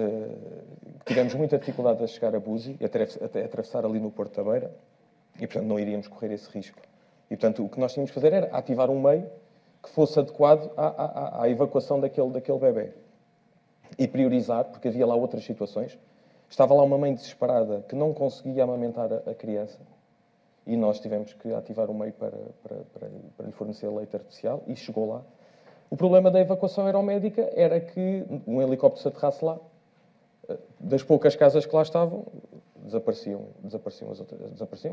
tivemos muita dificuldade a chegar a Buzi, até atravessar ali no Porto da Beira e, portanto, não iríamos correr esse risco. E, portanto, o que nós tínhamos que fazer era ativar um meio que fosse adequado à evacuação daquele bebê. E priorizar, porque havia lá outras situações. Estava lá uma mãe desesperada que não conseguia amamentar a criança e nós tivemos que ativar um meio para lhe fornecer leite artificial e chegou lá. O problema da evacuação aeromédica era que um helicóptero se aterrasse lá, das poucas casas que lá estavam, desapareciam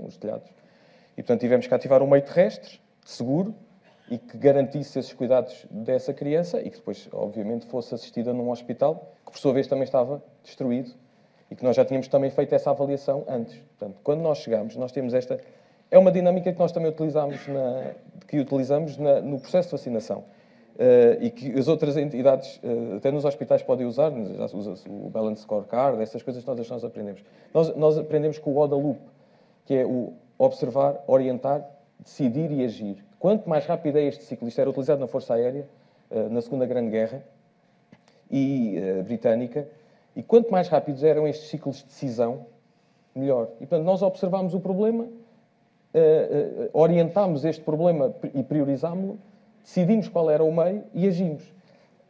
os telhados. E, portanto, tivemos que ativar um meio terrestre, seguro, e que garantisse esses cuidados dessa criança e que depois, obviamente, fosse assistida num hospital, que por sua vez também estava destruído e que nós já tínhamos também feito essa avaliação antes. Portanto, quando nós chegamos, nós temos esta... É uma dinâmica que nós também utilizamos no processo de vacinação. e que as outras entidades, até nos hospitais, podem usar, já usa-se o Balance Scorecard, essas coisas todas nós aprendemos. Nós aprendemos com o ODA Loop, que é o observar, orientar, decidir e agir. Quanto mais rápido é este ciclo, isto era utilizado na Força Aérea, na Segunda Grande Guerra britânica, e quanto mais rápidos eram estes ciclos de decisão, melhor. E, portanto, nós observámos o problema, orientámos este problema e priorizámos-lo, decidimos qual era o meio e agimos.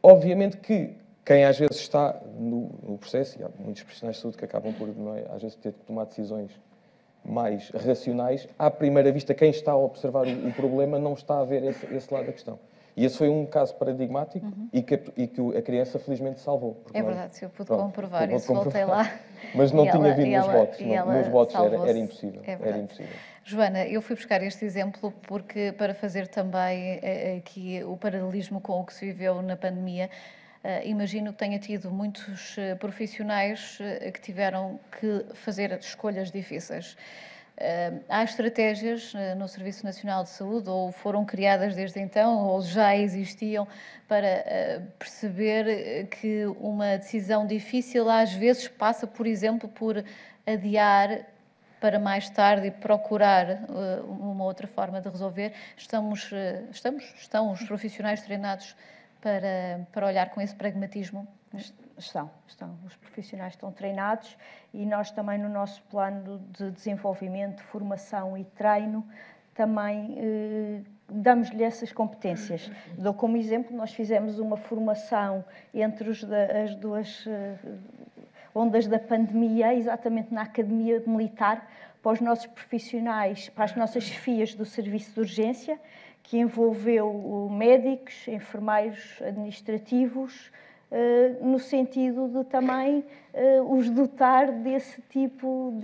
Obviamente que quem às vezes está no processo, e há muitos profissionais de saúde que acabam por, não é, às vezes, ter que tomar decisões mais racionais, à primeira vista, quem está a observar o problema não está a ver esse lado da questão. E esse foi um caso paradigmático e que a criança felizmente salvou. É verdade, eu pude comprovar isso, voltei lá. Mas não tinha vindo nos votos. Nos votos era impossível. Era impossível. Joana, eu fui buscar este exemplo porque para fazer também aqui o paralelismo com o que se viveu na pandemia, imagino que tenha tido muitos profissionais que tiveram que fazer escolhas difíceis. Há estratégias no Serviço Nacional de Saúde, ou foram criadas desde então, ou já existiam, para perceber que uma decisão difícil às vezes passa, por exemplo, por adiar para mais tarde e procurar uma outra forma de resolver. Estão os profissionais treinados para olhar com esse pragmatismo? Estão. Os profissionais estão treinados e nós também no nosso plano de desenvolvimento, formação e treino também damos-lhe essas competências. Dou como exemplo, nós fizemos uma formação entre as duas ondas da pandemia, exatamente na Academia Militar, para os nossos profissionais, para as nossas chefias do Serviço de Urgência, que envolveu médicos, enfermeiros administrativos, no sentido de também os dotar desse tipo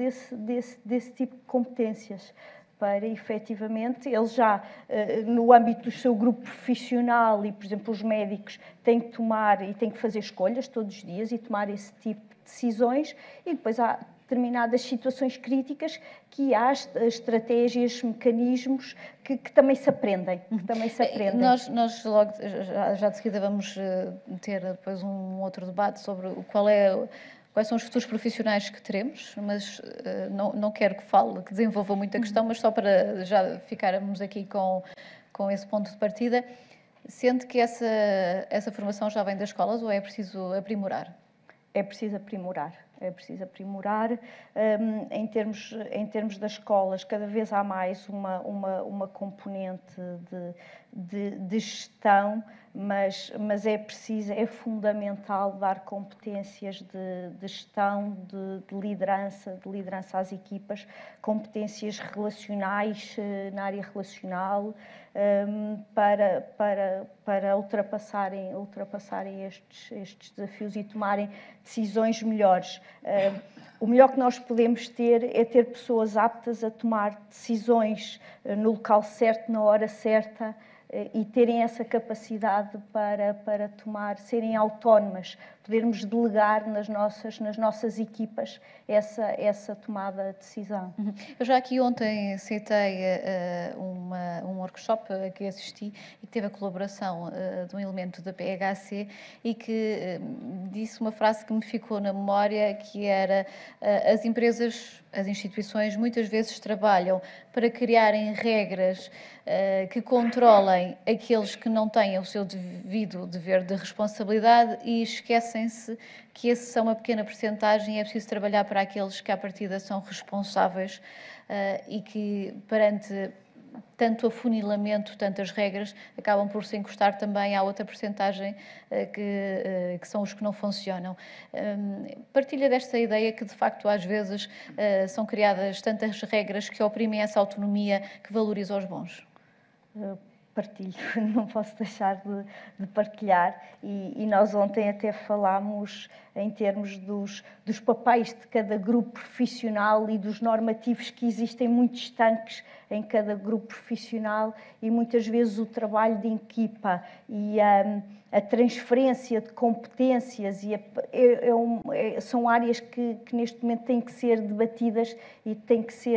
de competências, para efetivamente eles já, no âmbito do seu grupo profissional, e por exemplo os médicos têm que tomar e têm que fazer escolhas todos os dias e tomar esse tipo de decisões, e depois há determinadas situações críticas que há estratégias, mecanismos que também se aprendem. Nós logo, já de seguida vamos ter depois um outro debate sobre quais são os futuros profissionais que teremos, mas não quero que desenvolva muito a questão, mas só para já ficarmos aqui com esse ponto de partida. Sente que essa formação já vem das escolas ou é preciso aprimorar? É preciso aprimorar. Em termos das escolas, cada vez há mais uma componente de gestão, mas é fundamental dar competências de gestão, de liderança às equipas, competências relacionais, na área relacional, para ultrapassarem estes desafios e tomarem decisões melhores. O melhor que nós podemos ter é ter pessoas aptas a tomar decisões no local certo, na hora certa, e terem essa capacidade para serem autónomas, podermos delegar nas nossas equipas essa tomada de decisão. Eu já aqui ontem citei um workshop a que assisti e que teve a colaboração de um elemento da PHC e que disse uma frase que me ficou na memória, que era as empresas, as instituições muitas vezes trabalham para criarem regras que controlem aqueles que não têm o seu devido dever de responsabilidade e esquecem-se que esses são uma pequena percentagem e é preciso trabalhar para aqueles que à partida são responsáveis e que perante tanto afunilamento, tantas regras, acabam por se encostar também à outra percentagem que são os que não funcionam. Partilha desta ideia que, de facto, às vezes são criadas tantas regras que oprimem essa autonomia que valoriza os bons? Partilho, não posso deixar de partilhar, e nós ontem até falámos em termos dos papéis de cada grupo profissional e dos normativos que existem muito estanques em cada grupo profissional, e muitas vezes o trabalho de equipa e a transferência de competências são áreas que neste momento têm que ser debatidas e tem que se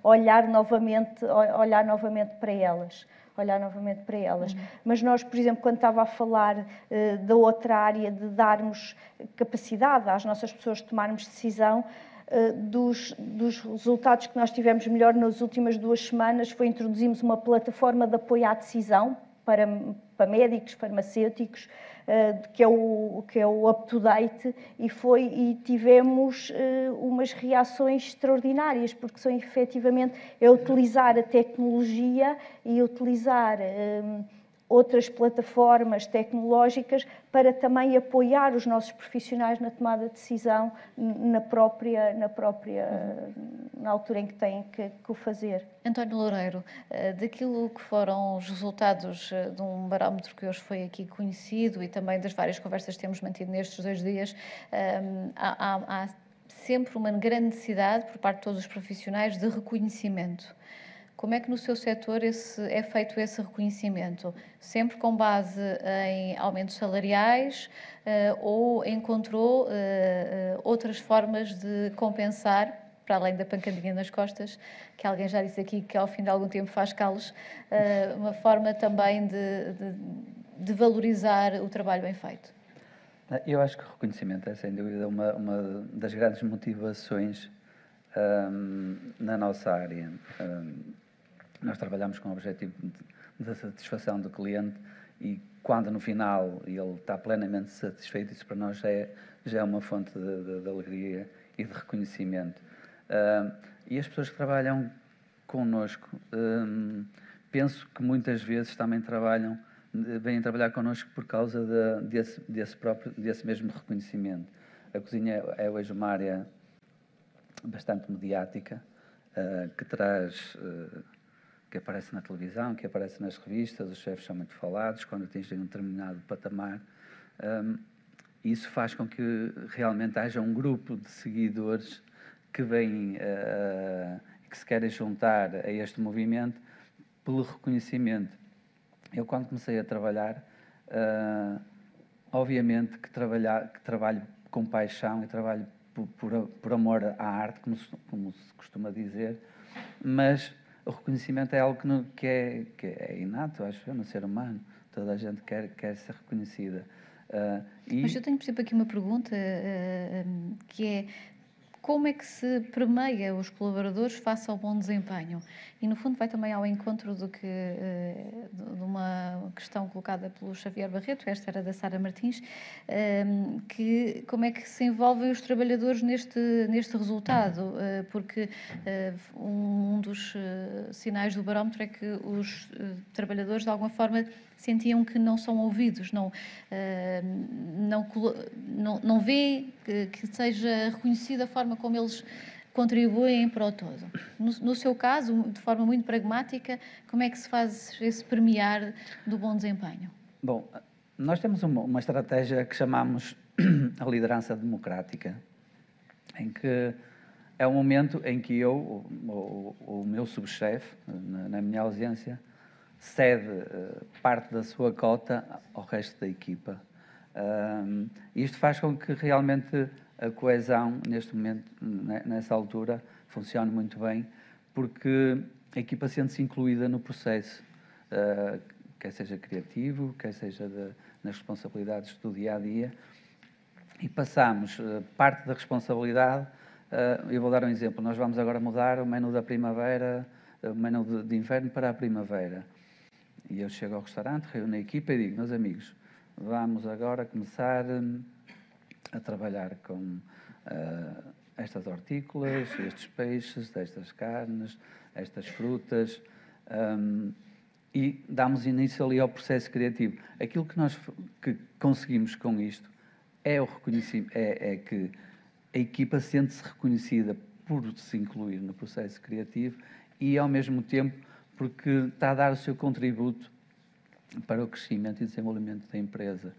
olhar novamente para elas. Mas nós, por exemplo, quando estava a falar da outra área de darmos capacidade às nossas pessoas de tomarmos decisão, dos resultados que nós tivemos melhor nas últimas 2 semanas foi introduzirmos uma plataforma de apoio à decisão para médicos, farmacêuticos, que é o up-to-date, e tivemos umas reações extraordinárias, porque são efetivamente utilizar a tecnologia e utilizar outras plataformas tecnológicas para também apoiar os nossos profissionais na tomada de decisão na altura em que têm que o fazer. António Loureiro, daquilo que foram os resultados de um barómetro que hoje foi aqui conhecido e também das várias conversas que temos mantido nestes 2 dias, há sempre uma grande necessidade por parte de todos os profissionais de reconhecimento. Como é que no seu setor é feito esse reconhecimento? Sempre com base em aumentos salariais ou encontrou outras formas de compensar, para além da pancadinha nas costas, que alguém já disse aqui que ao fim de algum tempo faz calos, uma forma também de valorizar o trabalho bem feito? Eu acho que o reconhecimento é, sem dúvida, uma das grandes motivações na nossa área. Nós trabalhamos com o objetivo de satisfação do cliente e quando no final ele está plenamente satisfeito, isso para nós já é uma fonte de alegria e de reconhecimento. E as pessoas que trabalham connosco, penso que muitas vezes também vêm trabalhar connosco por causa desse mesmo reconhecimento. A cozinha é hoje uma área bastante mediática, que aparece na televisão, que aparece nas revistas, os chefes são muito falados quando atingem um determinado patamar. Isso faz com que realmente haja um grupo de seguidores que vêm, que se querem juntar a este movimento pelo reconhecimento. Eu, quando comecei a trabalhar, obviamente que trabalho com paixão e trabalho por amor à arte, como se costuma dizer, mas o reconhecimento é algo que é inato, acho eu, no ser humano. Toda a gente quer ser reconhecida. Mas eu tenho, por exemplo, aqui uma pergunta que é: como é que se permeia os colaboradores face ao bom desempenho? E, no fundo, vai também ao encontro de uma questão colocada pelo Xavier Barreto, esta era da Sara Martins, que como é que se envolvem os trabalhadores neste resultado? Porque um dos sinais do barómetro é que os trabalhadores, de alguma forma, sentiam que não são ouvidos, não vê que seja reconhecida a forma como eles contribuem para o todo. No seu caso, de forma muito pragmática, como é que se faz esse permear do bom desempenho? Bom, nós temos uma estratégia que chamamos a liderança democrática, em que é um momento em que eu, o meu subchefe, na minha ausência, cede parte da sua cota ao resto da equipa. Isto faz com que realmente a coesão, neste momento, nessa altura, funcione muito bem, porque a equipa sente-se incluída no processo, quer seja criativo, quer seja nas responsabilidades do dia-a-dia, e passamos parte da responsabilidade. Eu vou dar um exemplo. Nós vamos agora mudar o menu da primavera, o menu de inverno para a primavera. E eu chego ao restaurante, reúno a equipa e digo: meus amigos, vamos agora começar a trabalhar com estas hortícolas, estes peixes, estas carnes, estas frutas, e damos início ali ao processo criativo. Aquilo que conseguimos com isto é o reconhecimento, é que a equipa sente-se reconhecida por se incluir no processo criativo e, ao mesmo tempo, porque está a dar o seu contributo para o crescimento e desenvolvimento da empresa.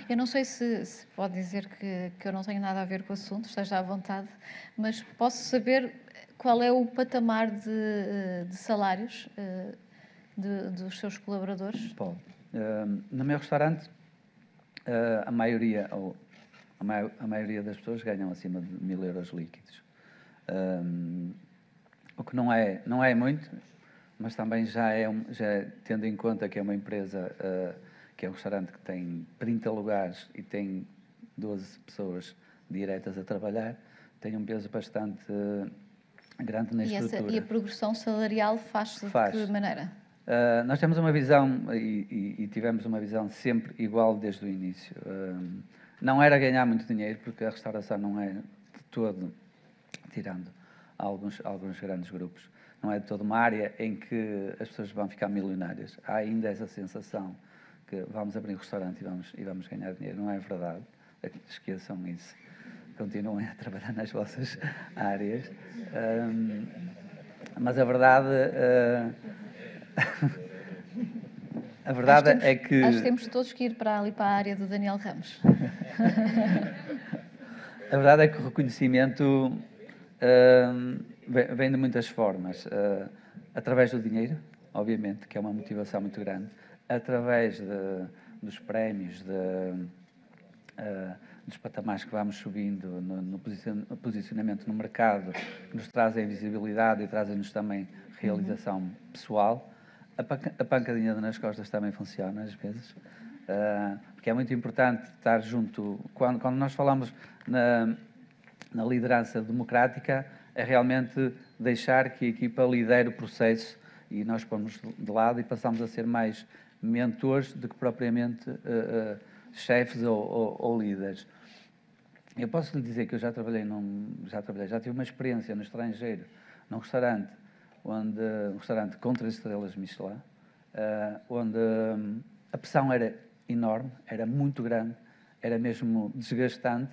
Eu não sei se pode dizer que eu não tenho nada a ver com o assunto, esteja à vontade, mas posso saber qual é o patamar de salários dos seus colaboradores? Pode. No meu restaurante, a maioria das pessoas ganham acima de 1.000 euros líquidos. O que não é muito, mas também tendo em conta que é uma empresa, que é um restaurante que tem 30 lugares e tem 12 pessoas diretas a trabalhar, tem um peso bastante grande na estrutura. E a progressão salarial faz-se de que maneira? Nós temos uma visão, e tivemos uma visão sempre igual desde o início. Não era ganhar muito dinheiro, porque a restauração não é de todo, tirando alguns grandes grupos, não é de toda uma área em que as pessoas vão ficar milionárias. Há ainda essa sensação que vamos abrir um restaurante e vamos ganhar dinheiro. Não é verdade. Esqueçam isso. Continuem a trabalhar nas vossas áreas. Mas a verdade... A verdade é que... Acho que temos todos que ir ali para a área do Daniel Ramos. A verdade é que o reconhecimento vem de muitas formas. Através do dinheiro, obviamente, que é uma motivação muito grande. Através dos prémios, dos patamares que vamos subindo no posicionamento no mercado, que nos trazem visibilidade e trazem-nos também realização pessoal. A pancadinha nas costas também funciona, às vezes, porque é muito importante estar junto. Quando nós falamos na liderança democrática, é realmente deixar que a equipa lidere o processo e nós pomos de lado e passamos a ser mais mentores do que propriamente chefes ou líderes. Eu posso lhe dizer que eu já tive uma experiência no estrangeiro, num restaurante, um restaurante com 3 estrelas Michelin, onde a pressão era enorme, era muito grande, era mesmo desgastante,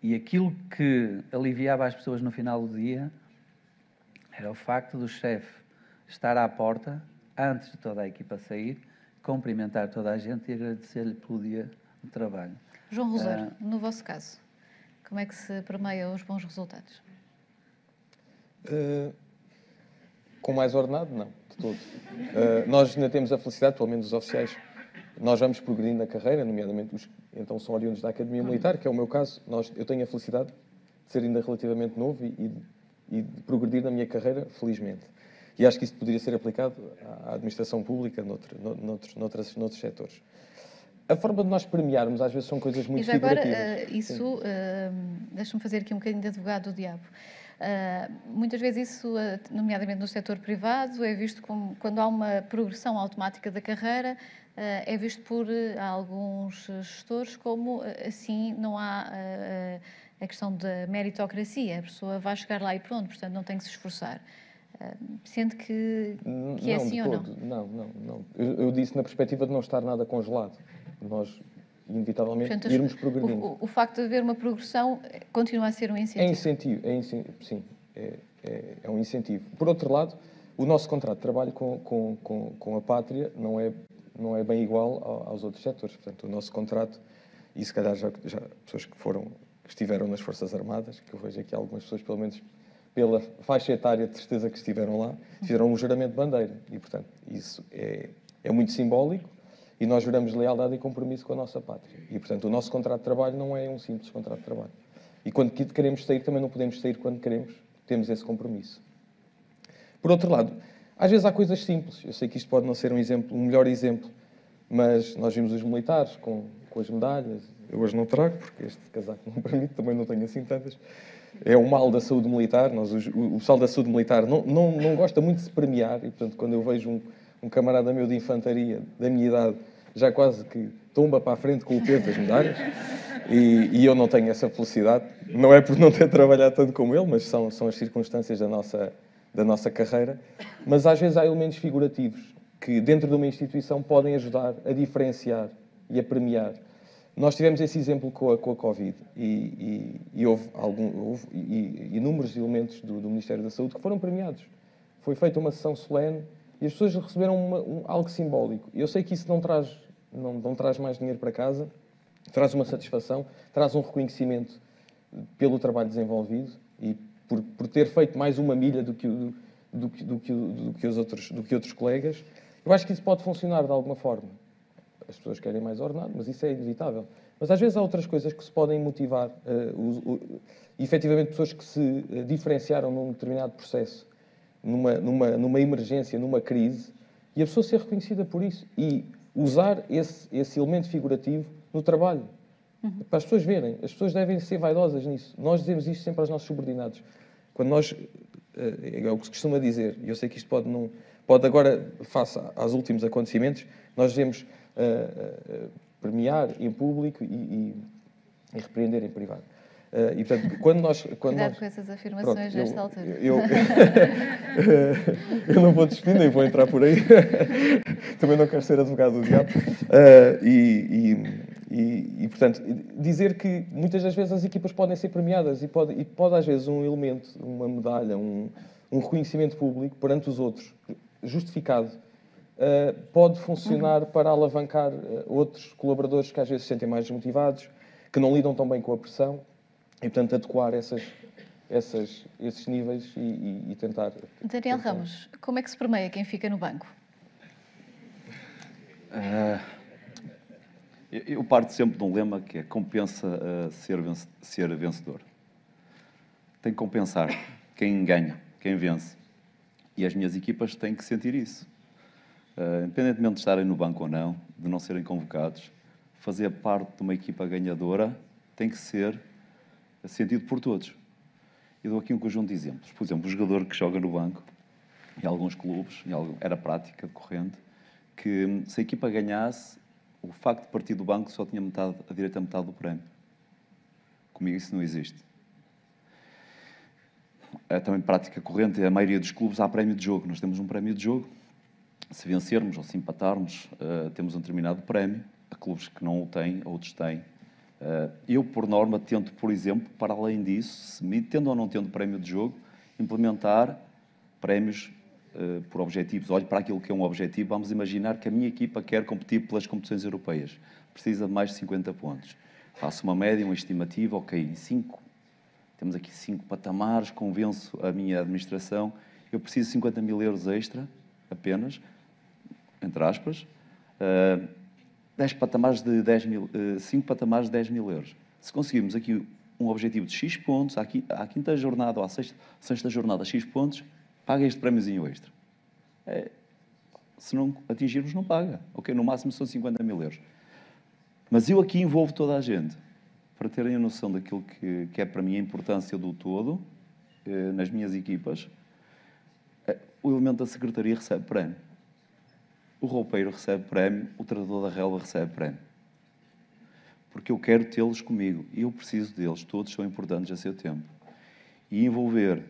e aquilo que aliviava as pessoas no final do dia era o facto do chefe estar à porta, antes de toda a equipa sair, cumprimentar toda a gente e agradecer-lhe pelo dia de trabalho. João Rosário, no vosso caso, como é que se permeiam os bons resultados? Com mais ordenado? Não, de todo. Nós ainda temos a felicidade, pelo menos os oficiais, nós vamos progredindo na carreira, nomeadamente os que então são oriundos da Academia Militar, que é o meu caso. Eu tenho a felicidade de ser ainda relativamente novo e de progredir na minha carreira, felizmente. E acho que isso poderia ser aplicado à administração pública noutros setores. A forma de nós premiarmos, às vezes, são coisas muito figurativas. E já agora, deixa-me fazer aqui um bocadinho de advogado do diabo. Muitas vezes isso, nomeadamente no setor privado, é visto como, quando há uma progressão automática da carreira, é visto por alguns gestores como, assim, não há a questão da meritocracia. A pessoa vai chegar lá e pronto, portanto, não tem que se esforçar. Sendo que é assim ou não? Não. Eu disse na perspectiva de não estar nada congelado. Nós, inevitavelmente, portanto, irmos progredindo. O facto de haver uma progressão continua a ser um incentivo? Sim, é um incentivo. Por outro lado, o nosso contrato de trabalho com a Pátria não é bem igual aos outros setores. Portanto, o nosso contrato, e se calhar já pessoas que estiveram nas Forças Armadas, que eu vejo aqui algumas pessoas, pelo menos pela faixa etária de certeza que estiveram lá, fizeram um juramento de bandeira. E, portanto, isso é muito simbólico e nós juramos lealdade e compromisso com a nossa pátria. E, portanto, o nosso contrato de trabalho não é um simples contrato de trabalho. E quando queremos sair, também não podemos sair quando queremos. Temos esse compromisso. Por outro lado, às vezes há coisas simples. Eu sei que isto pode não ser um melhor exemplo, mas nós vimos os militares com as medalhas. Eu hoje não trago, porque este casaco não me permite, também não tenho assim tantas. É o mal da saúde militar. O pessoal da saúde militar não gosta muito de se premiar e, portanto, quando eu vejo um camarada meu de infantaria, da minha idade, já quase que tomba para a frente com o peso das medalhas, e eu não tenho essa felicidade. Não é por não ter trabalhado tanto como ele, mas são as circunstâncias da nossa carreira. Mas às vezes há elementos figurativos que, dentro de uma instituição, podem ajudar a diferenciar e a premiar. Nós tivemos esse exemplo com a Covid e houve inúmeros elementos do Ministério da Saúde que foram premiados. Foi feita uma sessão solene e as pessoas receberam algo simbólico. Eu sei que isso não traz mais dinheiro para casa, traz uma satisfação, traz um reconhecimento pelo trabalho desenvolvido e por ter feito mais uma milha do que outros colegas. Eu acho que isso pode funcionar de alguma forma. As pessoas querem mais ordenado, mas isso é inevitável. Mas às vezes há outras coisas que se podem motivar. Efetivamente, pessoas que se diferenciaram num determinado processo numa emergência, numa crise, e a pessoa ser reconhecida por isso. E usar esse elemento figurativo no trabalho. Para as pessoas verem. As pessoas devem ser vaidosas nisso. Nós dizemos isto sempre aos nossos subordinados. Quando nós... É o que se costuma dizer, e eu sei que isto pode agora, face aos últimos acontecimentos, nós devemos premiar em público e repreender em privado. E, portanto, Cuidado com essas afirmações nesta altura. Eu não vou despir, nem vou entrar por aí. Também não quero ser advogado do diabo. Portanto, dizer que muitas das vezes as equipas podem ser premiadas e pode às vezes um elemento, uma medalha, um reconhecimento público perante os outros, justificado, pode funcionar para alavancar outros colaboradores que às vezes se sentem mais desmotivados, que não lidam tão bem com a pressão, e portanto adequar esses níveis e tentar... Daniel Ramos, como é que se permeia quem fica no banco? Eu parto sempre de um lema que é compensa ser vencedor. Tem que compensar quem ganha, quem vence. E as minhas equipas têm que sentir isso. Independentemente de estarem no banco ou não, de não serem convocados, fazer parte de uma equipa ganhadora tem que ser sentido por todos. Eu dou aqui um conjunto de exemplos. Por exemplo, o jogador que joga no banco, em alguns clubes, era prática corrente, que se a equipa ganhasse, o facto de partir do banco só tinha a direito a metade do prémio. Comigo isso não existe. É também prática corrente, a maioria dos clubes há prémio de jogo. Nós temos um prémio de jogo. Se vencermos ou se empatarmos, temos um determinado prémio. Há clubes que não o têm, outros têm. Eu, por norma, tento, por exemplo, para além disso, tendo ou não tendo prémio de jogo, implementar prémios por objetivos. Olho para aquilo que é um objetivo. Vamos imaginar que a minha equipa quer competir pelas competições europeias. Precisa de mais de 50 pontos. Faço uma média, uma estimativa, ok, temos aqui 5 patamares, convenço a minha administração, eu preciso de 50 mil euros extra, apenas, entre aspas, 10 patamares de 10 mil, 5 patamares de 10 mil euros. Se conseguirmos aqui um objetivo de X pontos, à quinta jornada ou à sexta jornada X pontos, paga este prémiozinho extra. Se não atingirmos, não paga. Ok, no máximo são 50 mil euros. Mas eu aqui envolvo toda a gente, para terem a noção daquilo que é para mim a importância do todo, nas minhas equipas. O elemento da secretaria recebe prémio. O roupeiro recebe prémio, o treinador da relva recebe prémio. Porque eu quero tê-los comigo e eu preciso deles, todos são importantes a seu tempo. E envolver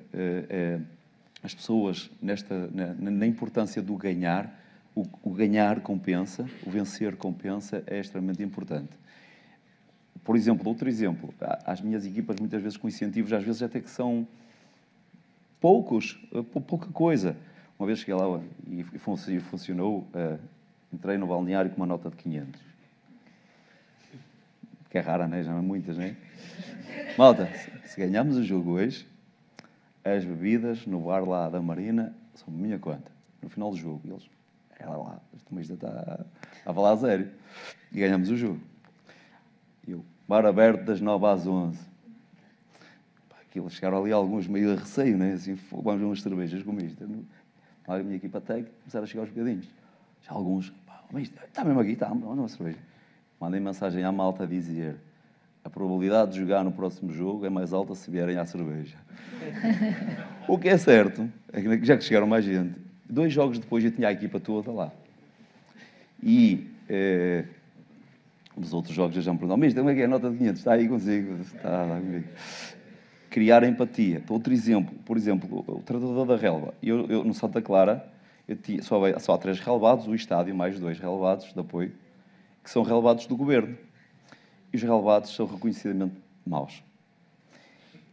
as pessoas na importância do ganhar, o ganhar compensa, o vencer compensa, é extremamente importante. Por exemplo, outro exemplo, as minhas equipas muitas vezes com incentivos, às vezes até que são pouca coisa. Uma vez cheguei lá e funcionou, entrei no balneário com uma nota de 500. Que é rara, né? Já não há muitas, né? Malta, se ganharmos o jogo hoje, as bebidas no bar lá da Marina são de minha conta. No final do jogo, eles... lá, isto estava lá a sério. E ganhamos o jogo. Eu, bar aberto das 9 às 11. Aquilo, chegaram ali alguns meio a receio, né? Assim, vamos ver umas cervejas com isto. A minha equipa técnica começaram a chegar aos bocadinhos. Já alguns, mas está mesmo aqui, está, vamos uma cerveja. Mandei mensagem à malta a dizer: a probabilidade de jogar no próximo jogo é mais alta se vierem à cerveja. O que é certo, é que já que chegaram mais gente, 2 jogos depois eu tinha a equipa toda lá. E nos outros jogos já me perguntaram: mas como é que é a nota de 500? Está aí consigo? Está comigo. Criar empatia. Outro exemplo, por exemplo, o treinador da relva. Eu no Santa Clara, só há 3 relevados, o estádio, mais 2 relevados de apoio, que são relevados do governo. E os relevados são reconhecidamente maus.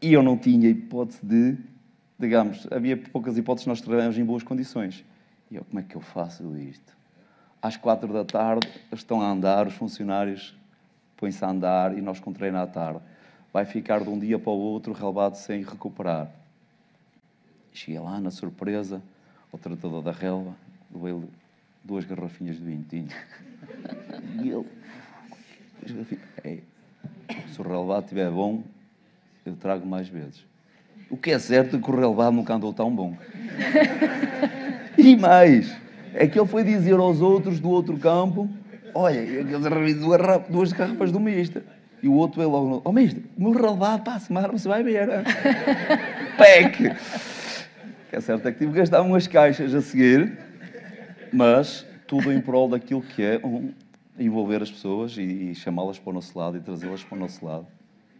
E eu não tinha hipótese digamos, havia poucas hipóteses de nós trabalharmos em boas condições. E eu, como é que eu faço isto? Às 4 da tarde, estão a andar, os funcionários põem-se a andar e nós com treino à tarde. Vai ficar de um dia para o outro relevado sem recuperar. Cheguei lá, na surpresa, o tratador da relva, deu-lhe 2 garrafinhas de vinho tinto. E ele... se o relevado estiver bom, eu trago mais vezes. O que é certo é que o relevado nunca andou tão bom. E mais, é que ele foi dizer aos outros do outro campo, olha, duas garrafas do mister. E o outro veio logo, oh mister, o meu relevado para a semana você vai ver. PEC! O que é certo é que tive que gastar umas caixas a seguir, mas tudo em prol daquilo que é envolver as pessoas e chamá-las para o nosso lado e trazê-las para o nosso lado.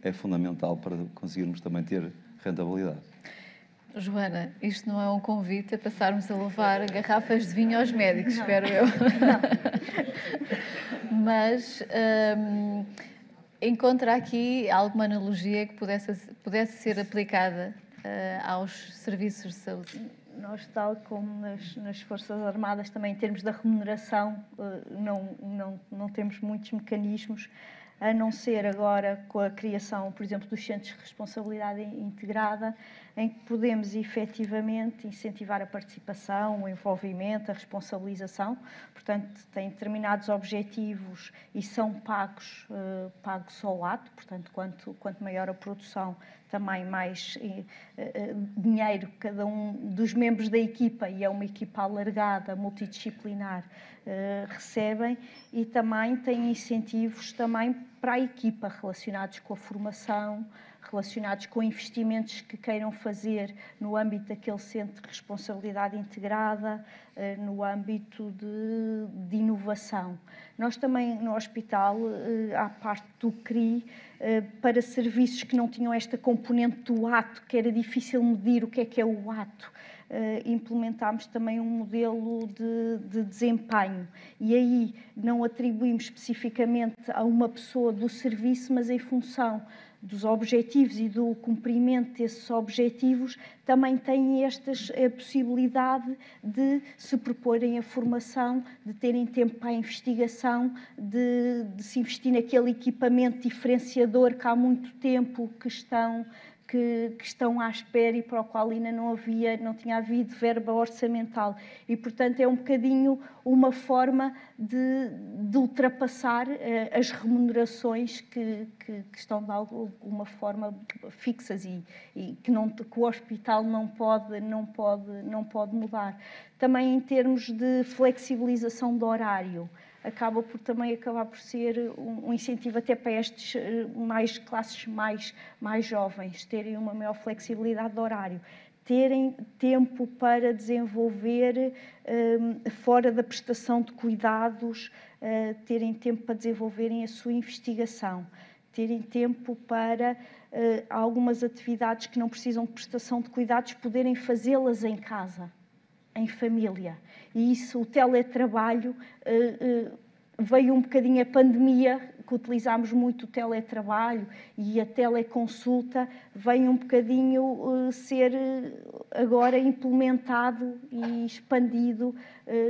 É fundamental para conseguirmos também ter rentabilidade. Joana, isto não é um convite a passarmos a levar garrafas de vinho aos médicos, não. Espero eu. Mas encontra aqui alguma analogia que pudesse ser aplicada aos serviços de saúde? Nós, tal como nas Forças Armadas, também em termos da remuneração, não temos muitos mecanismos, a não ser agora com a criação, por exemplo, dos centros de responsabilidade integrada, em que podemos efetivamente incentivar a participação, o envolvimento, a responsabilização. Portanto, têm determinados objetivos e são pagos ao ato. Portanto, quanto maior a produção, também mais dinheiro cada um dos membros da equipa, e é uma equipa alargada, multidisciplinar, recebem, e também têm incentivos também para a equipa relacionados com a formação, relacionados com investimentos que queiram fazer no âmbito daquele centro de responsabilidade integrada, no âmbito de inovação. Nós também no hospital, à parte do CRI, para serviços que não tinham esta componente do ato, que era difícil medir o que é o ato, implementámos também um modelo de desempenho. E aí não atribuímos especificamente a uma pessoa do serviço, mas em função dos objetivos e do cumprimento desses objetivos, também têm a possibilidade de se proporem a formação, de terem tempo para a investigação, de se investir naquele equipamento diferenciador que há muito tempo que estão à espera e para o qual ainda não tinha havido verba orçamental. E, portanto, é um bocadinho uma forma de ultrapassar as remunerações que estão de alguma forma fixas e que o hospital não pode mudar. Também em termos de flexibilização do horário, acabar por ser um incentivo até para estes classes mais jovens, terem uma maior flexibilidade de horário, terem tempo para desenvolver fora da prestação de cuidados, terem tempo para desenvolverem a sua investigação, terem tempo para algumas atividades que não precisam de prestação de cuidados, poderem fazê-las em casa, em família. E isso, o teletrabalho, veio um bocadinho a pandemia, que utilizámos muito o teletrabalho e a teleconsulta, veio um bocadinho ser agora implementado e expandido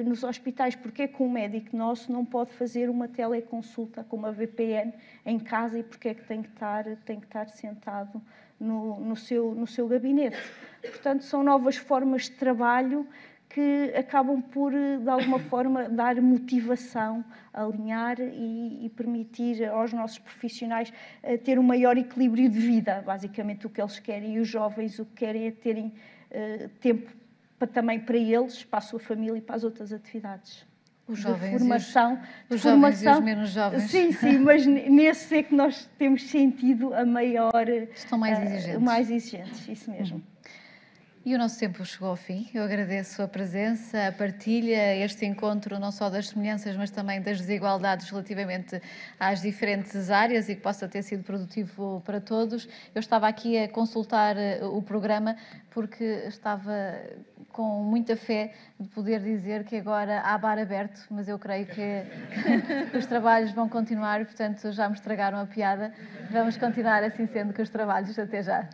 nos hospitais. Porque é que um médico nosso não pode fazer uma teleconsulta com uma VPN em casa e porque é que tem que estar sentado no seu gabinete? Portanto, são novas formas de trabalho que acabam por, de alguma forma, dar motivação, alinhar e permitir aos nossos profissionais ter um maior equilíbrio de vida. Basicamente, o que eles querem, e os jovens o que querem é terem tempo também para eles, para a sua família e para as outras atividades. Os jovens formação, os jovens e os menos jovens. Sim, mas nesse é que nós temos sentido a maior... Estão mais exigentes. Mais exigentes, isso mesmo. E o nosso tempo chegou ao fim. Eu agradeço a presença, a partilha, este encontro não só das semelhanças, mas também das desigualdades relativamente às diferentes áreas e que possa ter sido produtivo para todos. Eu estava aqui a consultar o programa porque estava com muita fé de poder dizer que agora há bar aberto, mas eu creio que os trabalhos vão continuar, portanto já me estragaram a piada. Vamos continuar assim sendo com os trabalhos. Até já.